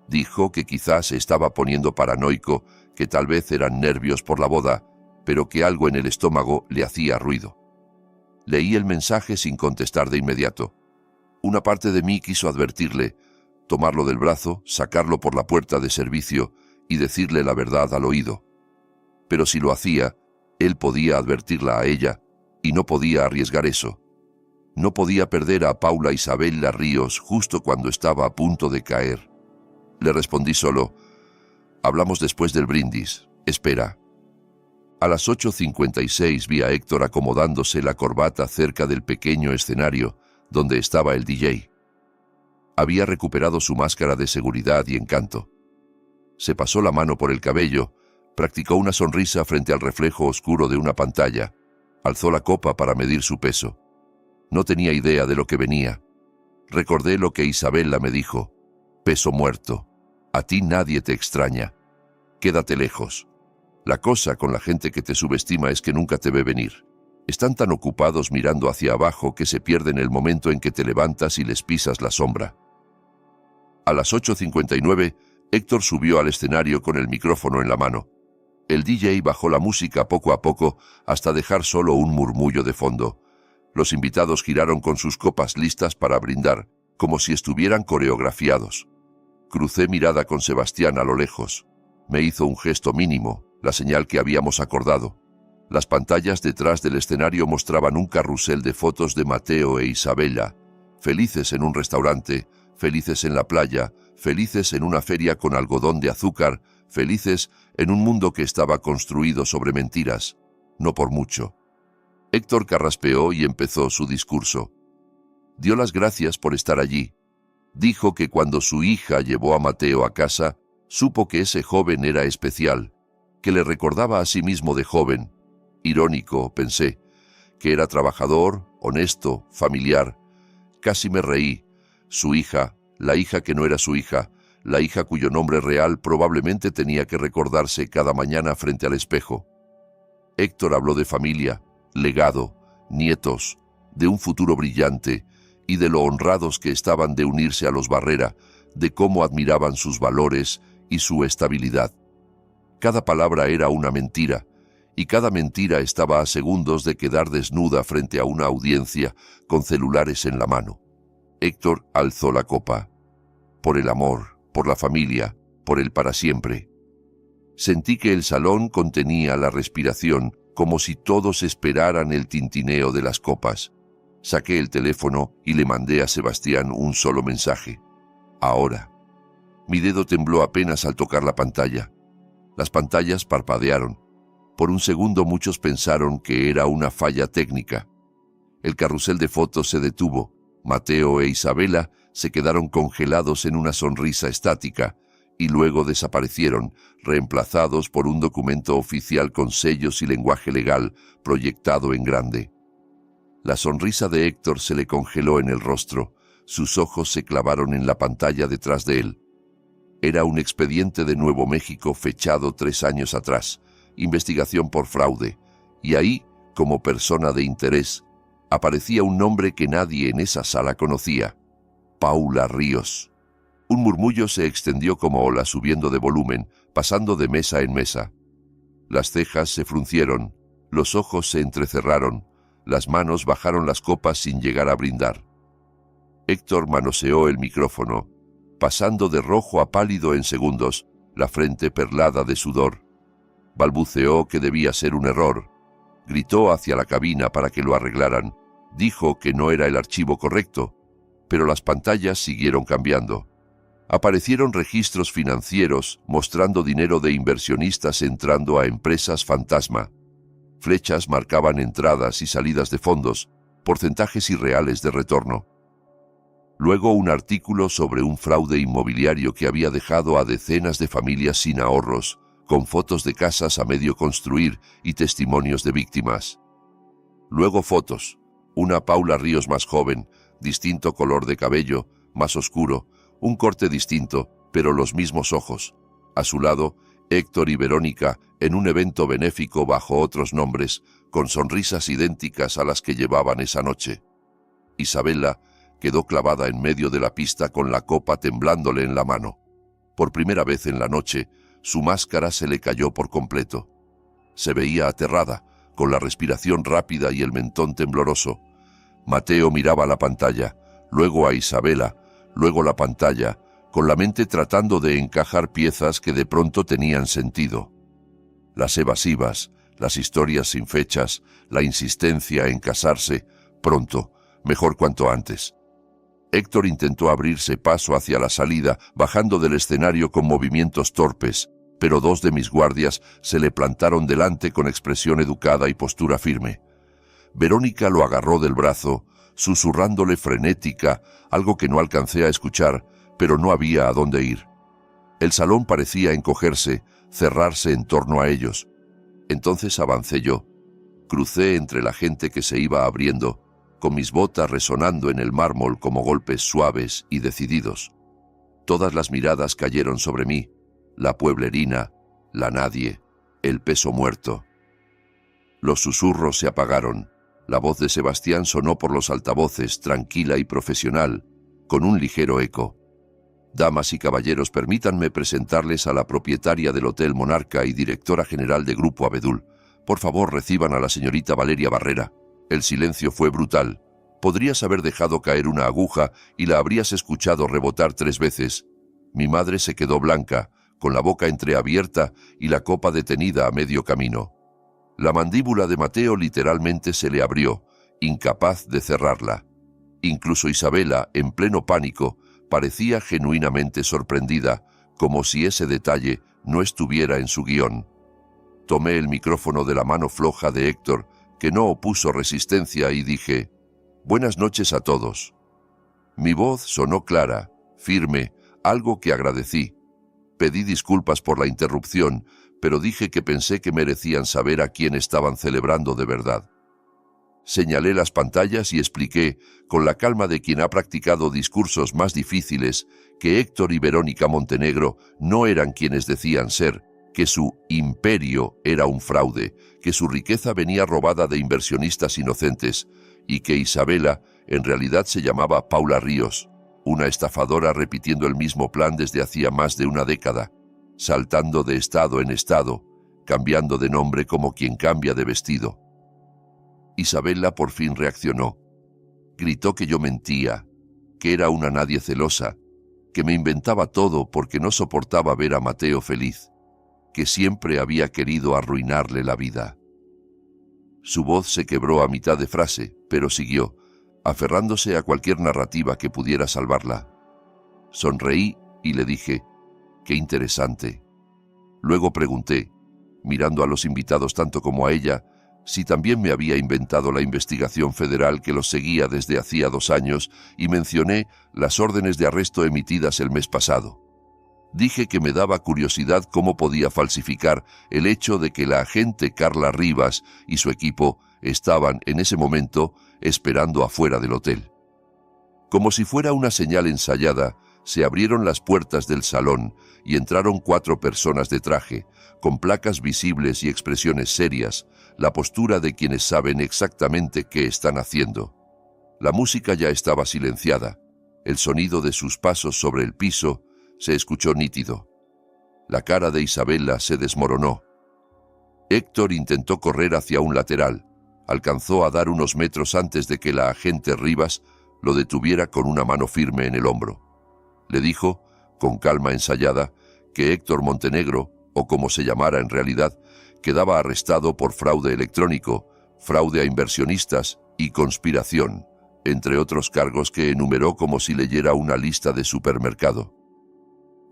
Dijo que quizás se estaba poniendo paranoico, que tal vez eran nervios por la boda, pero que algo en el estómago le hacía ruido. Leí el mensaje sin contestar de inmediato. Una parte de mí quiso advertirle, tomarlo del brazo, sacarlo por la puerta de servicio y decirle la verdad al oído. Pero si lo hacía, él podía advertirla a ella, y no podía arriesgar eso. No podía perder a Paula Isabella Ríos justo cuando estaba a punto de caer. Le respondí solo, «Hablamos después del brindis. Espera». A las 8:56 vi a Héctor acomodándose la corbata cerca del pequeño escenario donde estaba el DJ. Había recuperado su máscara de seguridad y encanto. Se pasó la mano por el cabello, practicó una sonrisa frente al reflejo oscuro de una pantalla, alzó la copa para medir su peso. No tenía idea de lo que venía. Recordé lo que Isabella me dijo, «Peso muerto. A ti nadie te extraña. Quédate lejos». La cosa con la gente que te subestima es que nunca te ve venir. Están tan ocupados mirando hacia abajo que se pierden el momento en que te levantas y les pisas la sombra. A las 8:59, Héctor subió al escenario con el micrófono en la mano. El DJ bajó la música poco a poco hasta dejar solo un murmullo de fondo. Los invitados giraron con sus copas listas para brindar, como si estuvieran coreografiados. Crucé mirada con Sebastián a lo lejos. Me hizo un gesto mínimo, la señal que habíamos acordado. Las pantallas detrás del escenario mostraban un carrusel de fotos de Mateo e Isabella, felices en un restaurante, felices en la playa, felices en una feria con algodón de azúcar, felices en un mundo que estaba construido sobre mentiras, no por mucho. Héctor carraspeó y empezó su discurso. Dio las gracias por estar allí. Dijo que cuando su hija llevó a Mateo a casa, supo que ese joven era especial, que le recordaba a sí mismo de joven. Irónico, pensé, que era trabajador, honesto, familiar. Casi me reí. Su hija, la hija que no era su hija, la hija cuyo nombre real probablemente tenía que recordarse cada mañana frente al espejo. Héctor habló de familia, legado, nietos, de un futuro brillante y de lo honrados que estaban de unirse a los Barrera, de cómo admiraban sus valores y su estabilidad. Cada palabra era una mentira, y cada mentira estaba a segundos de quedar desnuda frente a una audiencia con celulares en la mano. Héctor alzó la copa. Por el amor, por la familia, por el para siempre. Sentí que el salón contenía la respiración, como si todos esperaran el tintineo de las copas. Saqué el teléfono y le mandé a Sebastián un solo mensaje. Ahora. Mi dedo tembló apenas al tocar la pantalla. Las pantallas parpadearon. Por un segundo muchos pensaron que era una falla técnica. El carrusel de fotos se detuvo. Mateo e Isabela se quedaron congelados en una sonrisa estática y luego desaparecieron, reemplazados por un documento oficial con sellos y lenguaje legal proyectado en grande. La sonrisa de Héctor se le congeló en el rostro. Sus ojos se clavaron en la pantalla detrás de él. Era un expediente de Nuevo México fechado 3 años atrás, investigación por fraude, y ahí, como persona de interés, aparecía un nombre que nadie en esa sala conocía: Paula Ríos. Un murmullo se extendió como ola subiendo de volumen, pasando de mesa en mesa. Las cejas se fruncieron, los ojos se entrecerraron, las manos bajaron las copas sin llegar a brindar. Héctor manoseó el micrófono, pasando de rojo a pálido en segundos, la frente perlada de sudor. Balbuceó que debía ser un error. Gritó hacia la cabina para que lo arreglaran. Dijo que no era el archivo correcto, pero las pantallas siguieron cambiando. Aparecieron registros financieros mostrando dinero de inversionistas entrando a empresas fantasma. Flechas marcaban entradas y salidas de fondos, porcentajes irreales de retorno. Luego un artículo sobre un fraude inmobiliario que había dejado a decenas de familias sin ahorros, con fotos de casas a medio construir y testimonios de víctimas. Luego fotos. Una Paula Ríos más joven, distinto color de cabello, más oscuro, un corte distinto, pero los mismos ojos. A su lado, Héctor y Verónica en un evento benéfico bajo otros nombres, con sonrisas idénticas a las que llevaban esa noche. Isabela quedó clavada en medio de la pista con la copa temblándole en la mano. Por primera vez en la noche, su máscara se le cayó por completo. Se veía aterrada, con la respiración rápida y el mentón tembloroso. Mateo miraba la pantalla, luego a Isabela, luego la pantalla, con la mente tratando de encajar piezas que de pronto tenían sentido. Las evasivas, las historias sin fechas, la insistencia en casarse, pronto, mejor cuanto antes. Héctor intentó abrirse paso hacia la salida, bajando del escenario con movimientos torpes, pero 2 de mis guardias se le plantaron delante con expresión educada y postura firme. Verónica lo agarró del brazo, susurrándole frenética, algo que no alcancé a escuchar, pero no había a dónde ir. El salón parecía encogerse, cerrarse en torno a ellos. Entonces avancé yo. Crucé entre la gente que se iba abriendo, con mis botas resonando en el mármol como golpes suaves y decididos. Todas las miradas cayeron sobre mí, la pueblerina, la nadie, el peso muerto. Los susurros se apagaron. La voz de Sebastián sonó por los altavoces, tranquila y profesional, con un ligero eco. Damas y caballeros, permítanme presentarles a la propietaria del Hotel Monarca y directora general de Grupo Abedul. Por favor, reciban a la señorita Valeria Barrera. El silencio fue brutal. Podrías haber dejado caer una aguja y la habrías escuchado rebotar 3 veces. Mi madre se quedó blanca, con la boca entreabierta y la copa detenida a medio camino. La mandíbula de Mateo literalmente se le abrió, incapaz de cerrarla. Incluso Isabela, en pleno pánico, parecía genuinamente sorprendida, como si ese detalle no estuviera en su guión. Tomé el micrófono de la mano floja de Héctor, que no opuso resistencia, y dije: «Buenas noches a todos». Mi voz sonó clara, firme, algo que agradecí. Pedí disculpas por la interrupción, pero dije que pensé que merecían saber a quién estaban celebrando de verdad. Señalé las pantallas y expliqué, con la calma de quien ha practicado discursos más difíciles, que Héctor y Verónica Montenegro no eran quienes decían ser, que su imperio era un fraude, que su riqueza venía robada de inversionistas inocentes y que Isabela en realidad se llamaba Paula Ríos, una estafadora repitiendo el mismo plan desde hacía más de una década, saltando de estado en estado, cambiando de nombre como quien cambia de vestido. Isabela por fin reaccionó. Gritó que yo mentía, que era una nadie celosa, que me inventaba todo porque no soportaba ver a Mateo feliz, que siempre había querido arruinarle la vida. Su voz se quebró a mitad de frase, pero siguió, aferrándose a cualquier narrativa que pudiera salvarla. Sonreí y le dije, «Qué interesante». Luego pregunté, mirando a los invitados tanto como a ella, si también me había inventado la investigación federal que los seguía desde hacía 2 años y mencioné las órdenes de arresto emitidas el mes pasado. Dije que me daba curiosidad cómo podía falsificar el hecho de que la agente Carla Rivas y su equipo estaban en ese momento esperando afuera del hotel. Como si fuera una señal ensayada, se abrieron las puertas del salón y entraron 4 personas de traje, con placas visibles y expresiones serias, la postura de quienes saben exactamente qué están haciendo. La música ya estaba silenciada. El sonido de sus pasos sobre el piso se escuchó nítido. La cara de Isabela se desmoronó. Héctor intentó correr hacia un lateral. Alcanzó a dar unos metros antes de que la agente Rivas lo detuviera con una mano firme en el hombro. Le dijo, con calma ensayada, que Héctor Montenegro, o como se llamara en realidad, quedaba arrestado por fraude electrónico, fraude a inversionistas y conspiración, entre otros cargos que enumeró como si leyera una lista de supermercado.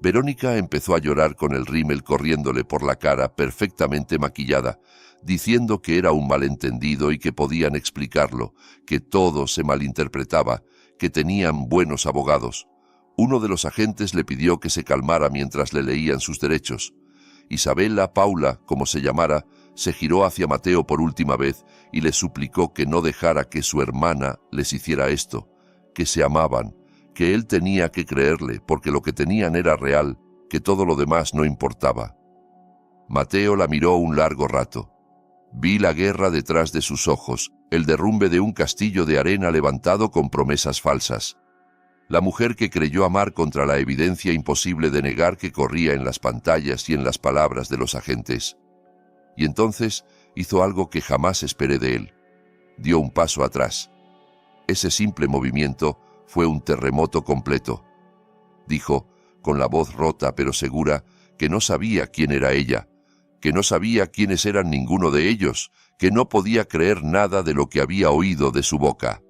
Verónica empezó a llorar con el rímel corriéndole por la cara perfectamente maquillada, diciendo que era un malentendido y que podían explicarlo, que todo se malinterpretaba, que tenían buenos abogados. Uno de los agentes le pidió que se calmara mientras le leían sus derechos. Isabela, Paula, como se llamara, se giró hacia Mateo por última vez y le suplicó que no dejara que su hermana les hiciera esto, que se amaban, que él tenía que creerle porque lo que tenían era real, que todo lo demás no importaba. Mateo la miró un largo rato. Vi la guerra detrás de sus ojos, el derrumbe de un castillo de arena levantado con promesas falsas. La mujer que creyó amar contra la evidencia imposible de negar que corría en las pantallas y en las palabras de los agentes. Y entonces hizo algo que jamás esperé de él. Dio un paso atrás. Ese simple movimiento fue un terremoto completo. Dijo, con la voz rota pero segura, que no sabía quién era ella, que no sabía quiénes eran ninguno de ellos, que no podía creer nada de lo que había oído de su boca.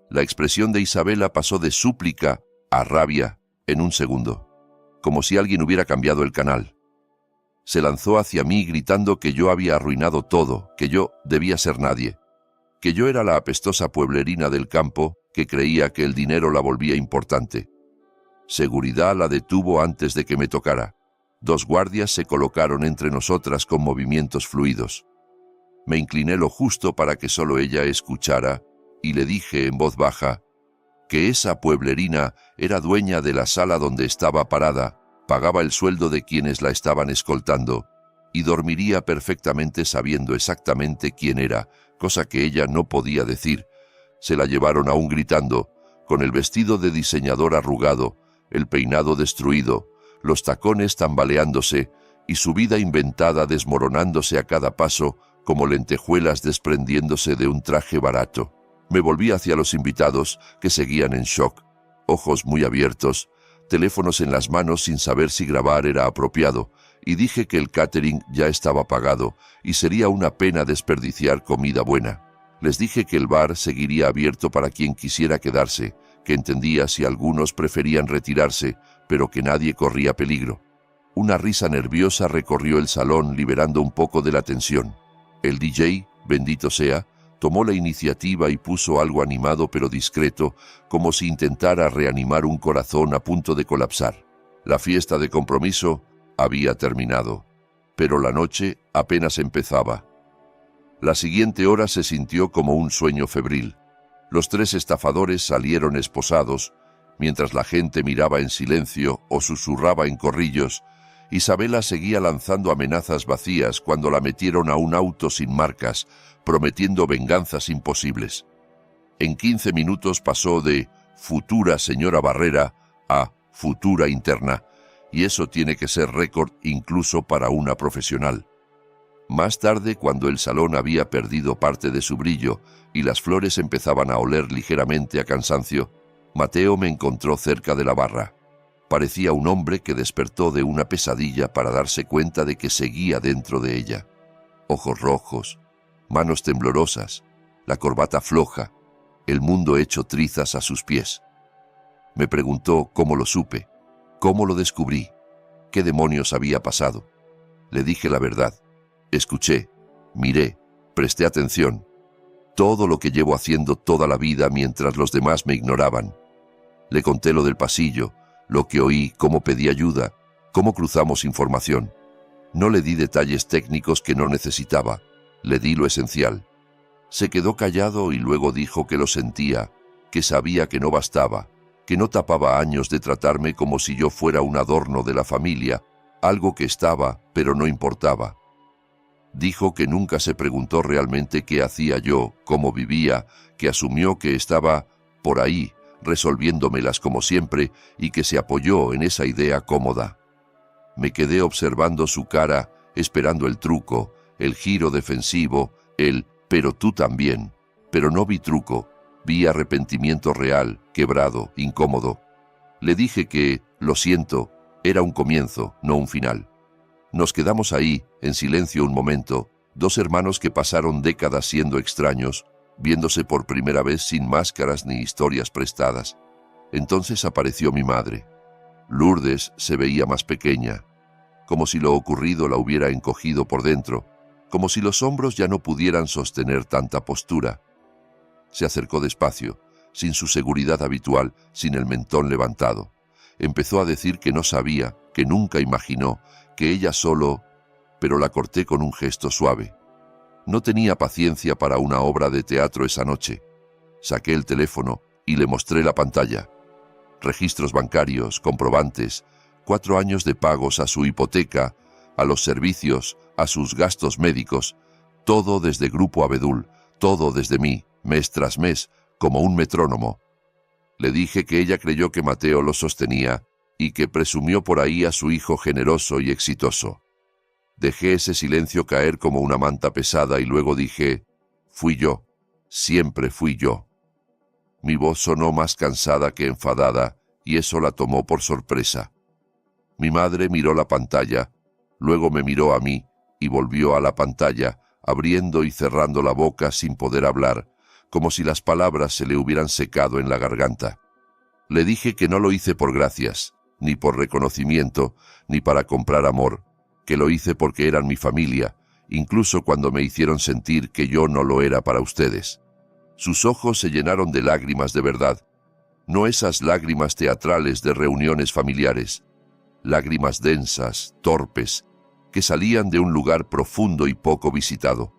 La expresión de Isabela pasó de súplica a rabia en un segundo, como si alguien hubiera cambiado el canal. Se lanzó hacia mí gritando que yo había arruinado todo, que yo debía ser nadie, que yo era la apestosa pueblerina del campo que creía que el dinero la volvía importante. Seguridad la detuvo antes de que me tocara. 2 guardias se colocaron entre nosotras con movimientos fluidos. Me incliné lo justo para que solo ella escuchara y le dije en voz baja que esa pueblerina era dueña de la sala donde estaba parada, pagaba el sueldo de quienes la estaban escoltando y dormiría perfectamente sabiendo exactamente quién era, cosa que ella no podía decir. Se la llevaron aún gritando, con el vestido de diseñador arrugado, el peinado destruido, los tacones tambaleándose y su vida inventada desmoronándose a cada paso como lentejuelas desprendiéndose de un traje barato. Me volví hacia los invitados, que seguían en shock, ojos muy abiertos, teléfonos en las manos sin saber si grabar era apropiado, y dije que el catering ya estaba pagado y sería una pena desperdiciar comida buena. Les dije que el bar seguiría abierto para quien quisiera quedarse, que entendía si algunos preferían retirarse, pero que nadie corría peligro. Una risa nerviosa recorrió el salón liberando un poco de la tensión. El DJ, bendito sea, tomó la iniciativa y puso algo animado pero discreto, como si intentara reanimar un corazón a punto de colapsar. La fiesta de compromiso había terminado, pero la noche apenas empezaba. La siguiente hora se sintió como un sueño febril. Los 3 estafadores salieron esposados, mientras la gente miraba en silencio o susurraba en corrillos. Isabela seguía lanzando amenazas vacías cuando la metieron a un auto sin marcas, prometiendo venganzas imposibles. En 15 minutos pasó de futura señora Barrera a futura interna, y eso tiene que ser récord incluso para una profesional. Más tarde, cuando el salón había perdido parte de su brillo y las flores empezaban a oler ligeramente a cansancio, Mateo me encontró cerca de la barra. Parecía un hombre que despertó de una pesadilla para darse cuenta de que seguía dentro de ella. Ojos rojos, manos temblorosas, la corbata floja, el mundo hecho trizas a sus pies. Me preguntó cómo lo supe, cómo lo descubrí, qué demonios había pasado. Le dije la verdad. Escuché, miré, presté atención. Todo lo que llevo haciendo toda la vida mientras los demás me ignoraban. Le conté lo del pasillo, lo que oí, cómo pedí ayuda, cómo cruzamos información. No le di detalles técnicos que no necesitaba, le di lo esencial. Se quedó callado y luego dijo que lo sentía, que sabía que no bastaba, que no tapaba años de tratarme como si yo fuera un adorno de la familia, algo que estaba, pero no importaba. Dijo que nunca se preguntó realmente qué hacía yo, cómo vivía, que asumió que estaba por ahí, resolviéndomelas como siempre, y que se apoyó en esa idea cómoda. Me quedé observando su cara, esperando el truco, el giro defensivo, el «pero tú también», pero no vi truco, vi arrepentimiento real, quebrado, incómodo. Le dije que, lo siento, era un comienzo, no un final. Nos quedamos ahí, en silencio un momento, 2 hermanos que pasaron décadas siendo extraños, viéndose por primera vez sin máscaras ni historias prestadas. Entonces apareció mi madre. Lourdes se veía más pequeña, como si lo ocurrido la hubiera encogido por dentro, como si los hombros ya no pudieran sostener tanta postura. Se acercó despacio, sin su seguridad habitual, sin el mentón levantado. Empezó a decir que no sabía, que nunca imaginó, que ella solo... Pero la corté con un gesto suave. No tenía paciencia para una obra de teatro esa noche. Saqué el teléfono y le mostré la pantalla. Registros bancarios, comprobantes, 4 años de pagos a su hipoteca, a los servicios, a sus gastos médicos, todo desde Grupo Abedul, todo desde mí, mes tras mes, como un metrónomo. Le dije que ella creyó que Mateo lo sostenía y que presumió por ahí a su hijo generoso y exitoso. Dejé ese silencio caer como una manta pesada y luego dije, fui yo, siempre fui yo. Mi voz sonó más cansada que enfadada y eso la tomó por sorpresa. Mi madre miró la pantalla, luego me miró a mí y volvió a la pantalla, abriendo y cerrando la boca sin poder hablar, como si las palabras se le hubieran secado en la garganta. Le dije que no lo hice por gracias, ni por reconocimiento, ni para comprar amor, que lo hice porque eran mi familia, incluso cuando me hicieron sentir que yo no lo era para ustedes. Sus ojos se llenaron de lágrimas de verdad, no esas lágrimas teatrales de reuniones familiares, lágrimas densas, torpes, que salían de un lugar profundo y poco visitado.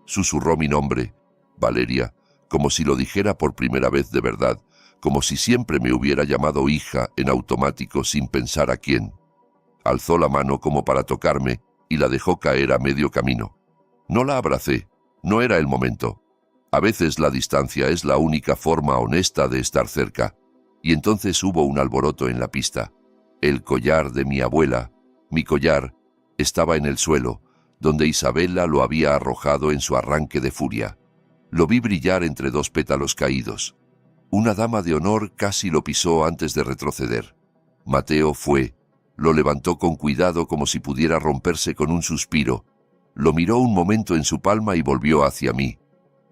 Susurró mi nombre, Valeria, como si lo dijera por primera vez de verdad, como si siempre me hubiera llamado hija en automático sin pensar a quién. Alzó la mano como para tocarme y la dejó caer a medio camino. No la abracé, no era el momento. A veces la distancia es la única forma honesta de estar cerca. Y entonces hubo un alboroto en la pista. El collar de mi abuela, mi collar, estaba en el suelo, donde Isabela lo había arrojado en su arranque de furia. Lo vi brillar entre 2 pétalos caídos. Una dama de honor casi lo pisó antes de retroceder. Mateo fue, lo levantó con cuidado como si pudiera romperse con un suspiro. Lo miró un momento en su palma y volvió hacia mí.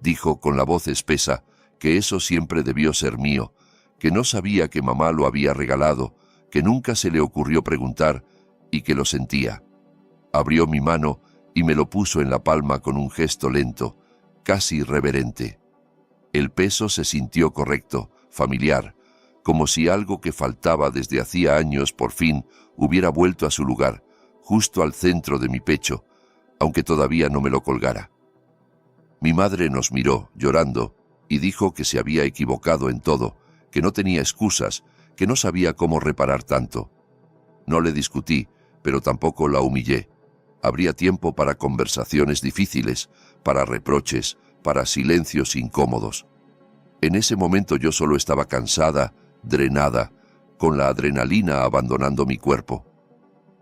Dijo con la voz espesa que eso siempre debió ser mío, que no sabía que mamá lo había regalado, que nunca se le ocurrió preguntar y que lo sentía. Abrió mi mano y me lo puso en la palma con un gesto lento, casi reverente. El peso se sintió correcto, familiar, como si algo que faltaba desde hacía años por fin hubiera vuelto a su lugar, justo al centro de mi pecho, aunque todavía no me lo colgara. Mi madre nos miró, llorando, y dijo que se había equivocado en todo, que no tenía excusas, que no sabía cómo reparar tanto. No le discutí, pero tampoco la humillé. Habría tiempo para conversaciones difíciles, para reproches, para silencios incómodos. En ese momento yo solo estaba cansada, drenada, con la adrenalina abandonando mi cuerpo.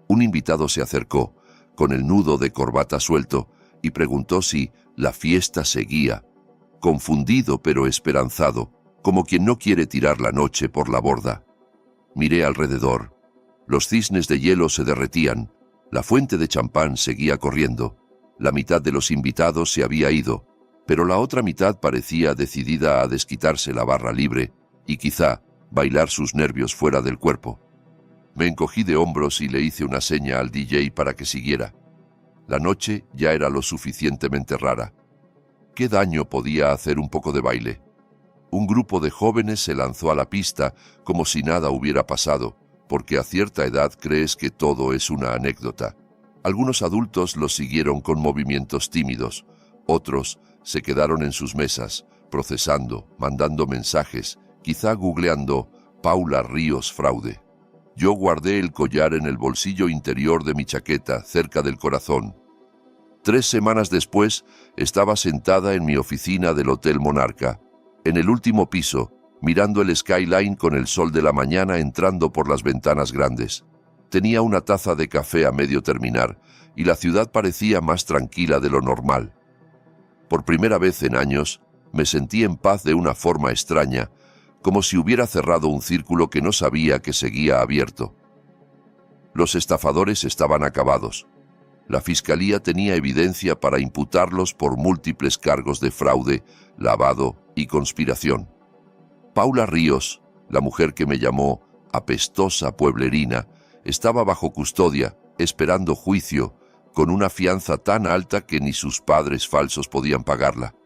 Un invitado se acercó, con el nudo de corbata suelto, y preguntó si la fiesta seguía, confundido pero esperanzado, como quien no quiere tirar la noche por la borda. Miré alrededor. Los cisnes de hielo se derretían, la fuente de champán seguía corriendo, la mitad de los invitados se había ido, pero la otra mitad parecía decidida a desquitarse la barra libre y quizá bailar sus nervios fuera del cuerpo. Me encogí de hombros y le hice una seña al DJ para que siguiera. La noche ya era lo suficientemente rara. ¿Qué daño podía hacer un poco de baile? Un grupo de jóvenes se lanzó a la pista como si nada hubiera pasado, porque a cierta edad crees que todo es una anécdota. Algunos adultos los siguieron con movimientos tímidos, otros se quedaron en sus mesas, procesando, mandando mensajes, quizá googleando Paula Ríos fraude. Yo guardé el collar en el bolsillo interior de mi chaqueta, cerca del corazón. 3 semanas después, estaba sentada en mi oficina del Hotel Monarca, en el último piso, mirando el skyline con el sol de la mañana entrando por las ventanas grandes. Tenía una taza de café a medio terminar, y la ciudad parecía más tranquila de lo normal. Por primera vez en años, me sentí en paz de una forma extraña, como si hubiera cerrado un círculo que no sabía que seguía abierto. Los estafadores estaban acabados. La fiscalía tenía evidencia para imputarlos por múltiples cargos de fraude, lavado y conspiración. Paula Ríos, la mujer que me llamó apestosa pueblerina, estaba bajo custodia, esperando juicio, con una fianza tan alta que ni sus padres falsos podían pagarla.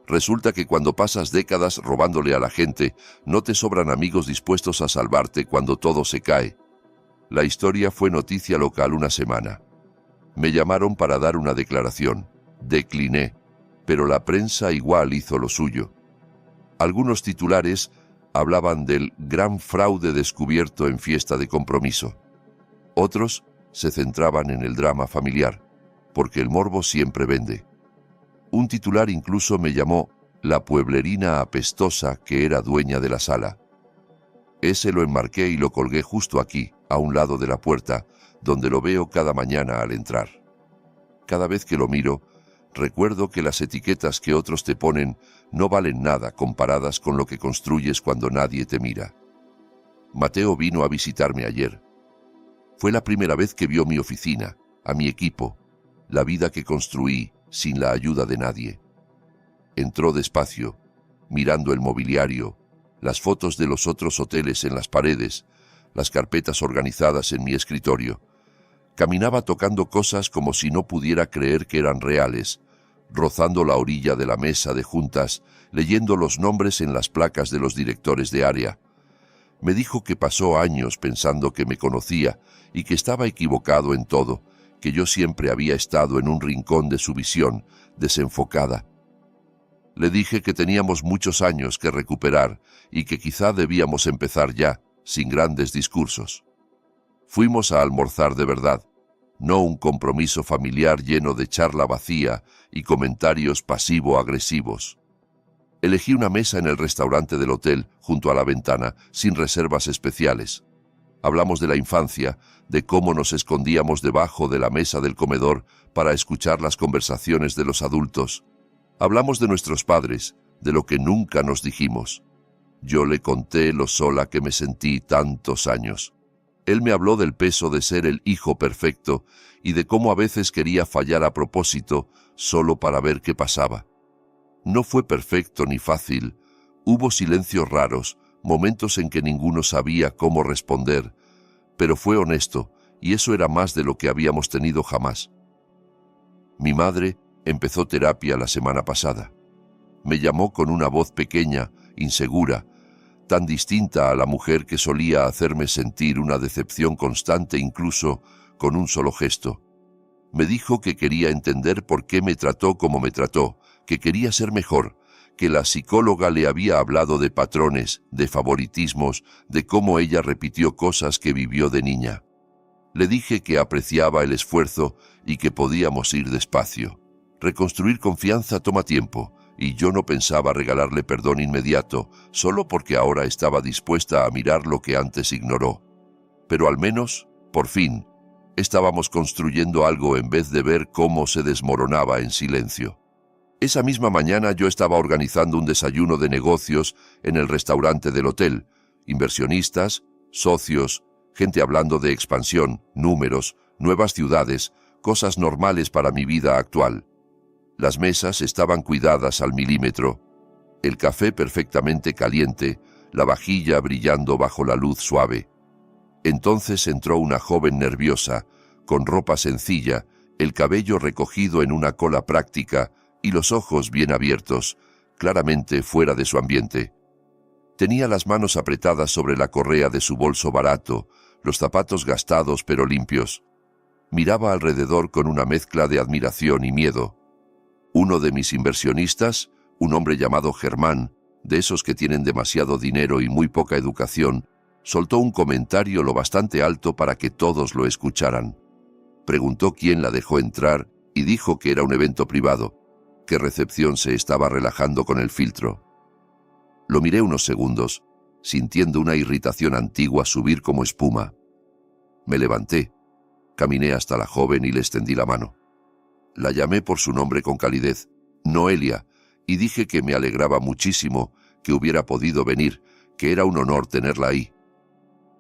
Resulta que cuando pasas décadas robándole a la gente, no te sobran amigos dispuestos a salvarte cuando todo se cae. La historia fue noticia local una semana. Me llamaron para dar una declaración. Decliné, pero la prensa igual hizo lo suyo. Algunos titulares hablaban del gran fraude descubierto en fiesta de compromiso. Otros se centraban en el drama familiar, porque el morbo siempre vende. Un titular incluso me llamó la pueblerina apestosa que era dueña de la sala. Ese lo enmarqué y lo colgué justo aquí, a un lado de la puerta, donde lo veo cada mañana al entrar. Cada vez que lo miro, recuerdo que las etiquetas que otros te ponen no valen nada comparadas con lo que construyes cuando nadie te mira. Mateo vino a visitarme ayer. Fue la primera vez que vio mi oficina, a mi equipo, la vida que construí sin la ayuda de nadie. Entró despacio, mirando el mobiliario, las fotos de los otros hoteles en las paredes, las carpetas organizadas en mi escritorio. Caminaba tocando cosas como si no pudiera creer que eran reales, rozando la orilla de la mesa de juntas, leyendo los nombres en las placas de los directores de área. Me dijo que pasó años pensando que me conocía y que estaba equivocado en todo, que yo siempre había estado en un rincón de su visión, desenfocada. Le dije que teníamos muchos años que recuperar y que quizá debíamos empezar ya, sin grandes discursos. Fuimos a almorzar de verdad, no un compromiso familiar lleno de charla vacía y comentarios pasivo-agresivos. Elegí una mesa en el restaurante del hotel, junto a la ventana, sin reservas especiales. Hablamos de la infancia, de cómo nos escondíamos debajo de la mesa del comedor para escuchar las conversaciones de los adultos. Hablamos de nuestros padres, de lo que nunca nos dijimos. Yo le conté lo sola que me sentí tantos años. Él me habló del peso de ser el hijo perfecto y de cómo a veces quería fallar a propósito solo para ver qué pasaba. No fue perfecto ni fácil. Hubo silencios raros, momentos en que ninguno sabía cómo responder, pero fue honesto, y eso era más de lo que habíamos tenido jamás. Mi madre empezó terapia la semana pasada. Me llamó con una voz pequeña, insegura, tan distinta a la mujer que solía hacerme sentir una decepción constante incluso con un solo gesto. Me dijo que quería entender por qué me trató como me trató, que quería ser mejor, que la psicóloga le había hablado de patrones, de favoritismos, de cómo ella repitió cosas que vivió de niña. Le dije que apreciaba el esfuerzo y que podíamos ir despacio. Reconstruir confianza toma tiempo, y yo no pensaba regalarle perdón inmediato, solo porque ahora estaba dispuesta a mirar lo que antes ignoró. Pero al menos, por fin, estábamos construyendo algo en vez de ver cómo se desmoronaba en silencio. Esa misma mañana yo estaba organizando un desayuno de negocios en el restaurante del hotel. Inversionistas, socios, gente hablando de expansión, números, nuevas ciudades, cosas normales para mi vida actual. Las mesas estaban cuidadas al milímetro, el café perfectamente caliente, la vajilla brillando bajo la luz suave. Entonces entró una joven nerviosa, con ropa sencilla, el cabello recogido en una cola práctica y los ojos bien abiertos, claramente fuera de su ambiente. Tenía las manos apretadas sobre la correa de su bolso barato, los zapatos gastados pero limpios. Miraba alrededor con una mezcla de admiración y miedo. Uno de mis inversionistas, un hombre llamado Germán, de esos que tienen demasiado dinero y muy poca educación, soltó un comentario lo bastante alto para que todos lo escucharan. Preguntó quién la dejó entrar y dijo que era un evento privado, que recepción se estaba relajando con el filtro. Lo miré unos segundos, sintiendo una irritación antigua subir como espuma. Me levanté, caminé hasta la joven y le extendí la mano. La llamé por su nombre con calidez, Noelia, y dije que me alegraba muchísimo que hubiera podido venir, que era un honor tenerla ahí.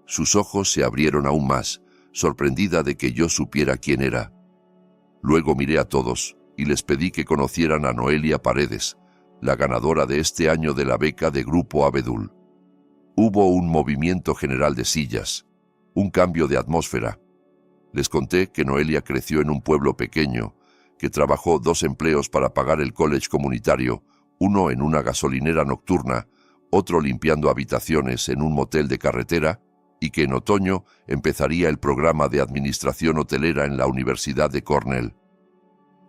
Sus ojos se abrieron aún más, sorprendida de que yo supiera quién era. Luego miré a todos y les pedí que conocieran a Noelia Paredes, la ganadora de este año de la beca de Grupo Abedul. Hubo un movimiento general de sillas, un cambio de atmósfera. Les conté que Noelia creció en un pueblo pequeño, que trabajó 2 empleos para pagar el college comunitario, uno en una gasolinera nocturna, otro limpiando habitaciones en un motel de carretera, y que en otoño empezaría el programa de administración hotelera en la Universidad de Cornell.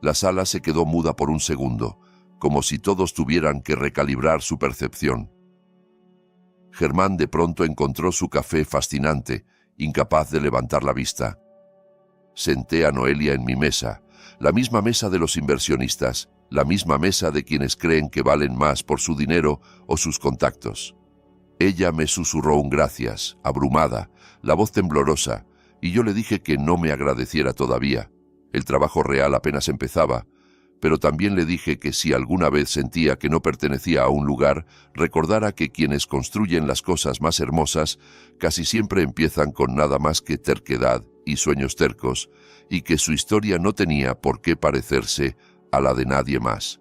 La sala se quedó muda por un segundo, como si todos tuvieran que recalibrar su percepción. Germán de pronto encontró su café fascinante, incapaz de levantar la vista. Senté a Noelia en mi mesa, la misma mesa de los inversionistas, la misma mesa de quienes creen que valen más por su dinero o sus contactos. Ella me susurró un gracias, abrumada, la voz temblorosa, y yo le dije que no me agradeciera todavía. El trabajo real apenas empezaba, pero también le dije que si alguna vez sentía que no pertenecía a un lugar, recordara que quienes construyen las cosas más hermosas casi siempre empiezan con nada más que terquedad y sueños tercos, y que su historia no tenía por qué parecerse a la de nadie más.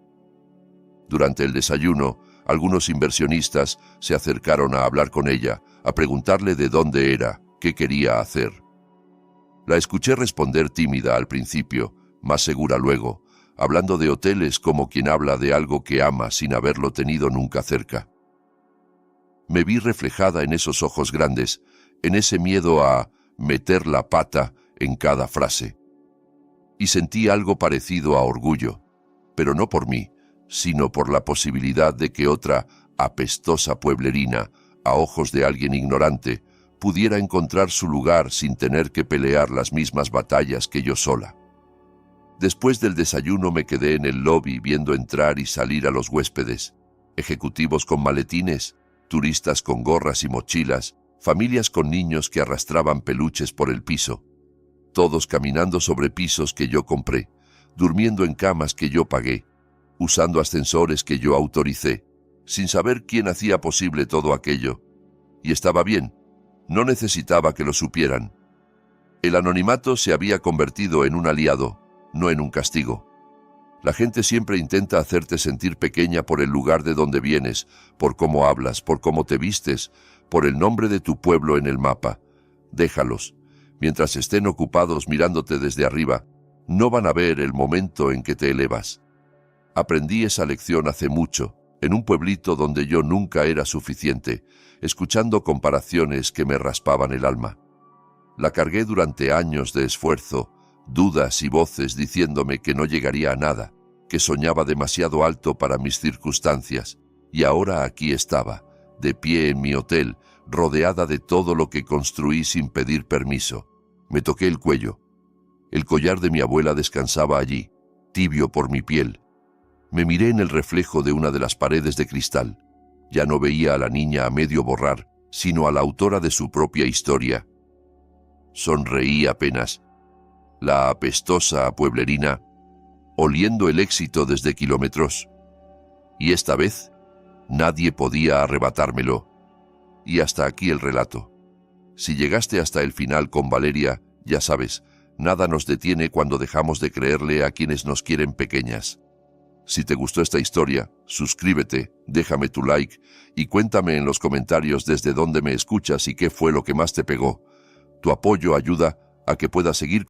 Durante el desayuno, algunos inversionistas se acercaron a hablar con ella, a preguntarle de dónde era, qué quería hacer. La escuché responder tímida al principio, más segura luego, hablando de hoteles como quien habla de algo que ama sin haberlo tenido nunca cerca. Me vi reflejada en esos ojos grandes, en ese miedo a meter la pata en cada frase. Y sentí algo parecido a orgullo, pero no por mí, sino por la posibilidad de que otra apestosa pueblerina, a ojos de alguien ignorante, pudiera encontrar su lugar sin tener que pelear las mismas batallas que yo sola. Después del desayuno me quedé en el lobby viendo entrar y salir a los huéspedes, ejecutivos con maletines, turistas con gorras y mochilas, familias con niños que arrastraban peluches por el piso, todos caminando sobre pisos que yo compré, durmiendo en camas que yo pagué, usando ascensores que yo autoricé, sin saber quién hacía posible todo aquello. Y estaba bien, no necesitaba que lo supieran. El anonimato se había convertido en un aliado, no en un castigo. La gente siempre intenta hacerte sentir pequeña por el lugar de donde vienes, por cómo hablas, por cómo te vistes, por el nombre de tu pueblo en el mapa. Déjalos. Mientras estén ocupados mirándote desde arriba, no van a ver el momento en que te elevas. Aprendí esa lección hace mucho, en un pueblito donde yo nunca era suficiente, escuchando comparaciones que me raspaban el alma. La cargué durante años de esfuerzo, dudas y voces diciéndome que no llegaría a nada, que soñaba demasiado alto para mis circunstancias, y ahora aquí estaba, de pie en mi hotel, rodeada de todo lo que construí sin pedir permiso. Me toqué el cuello. El collar de mi abuela descansaba allí, tibio por mi piel. Me miré en el reflejo de una de las paredes de cristal. Ya no veía a la niña a medio borrar, sino a la autora de su propia historia. Sonreí apenas. La apestosa pueblerina, oliendo el éxito desde kilómetros. Y esta vez, nadie podía arrebatármelo. Y hasta aquí el relato. Si llegaste hasta el final con Valeria, ya sabes, nada nos detiene cuando dejamos de creerle a quienes nos quieren pequeñas. Si te gustó esta historia, suscríbete, déjame tu like y cuéntame en los comentarios desde dónde me escuchas y qué fue lo que más te pegó. Tu apoyo ayuda a que pueda seguir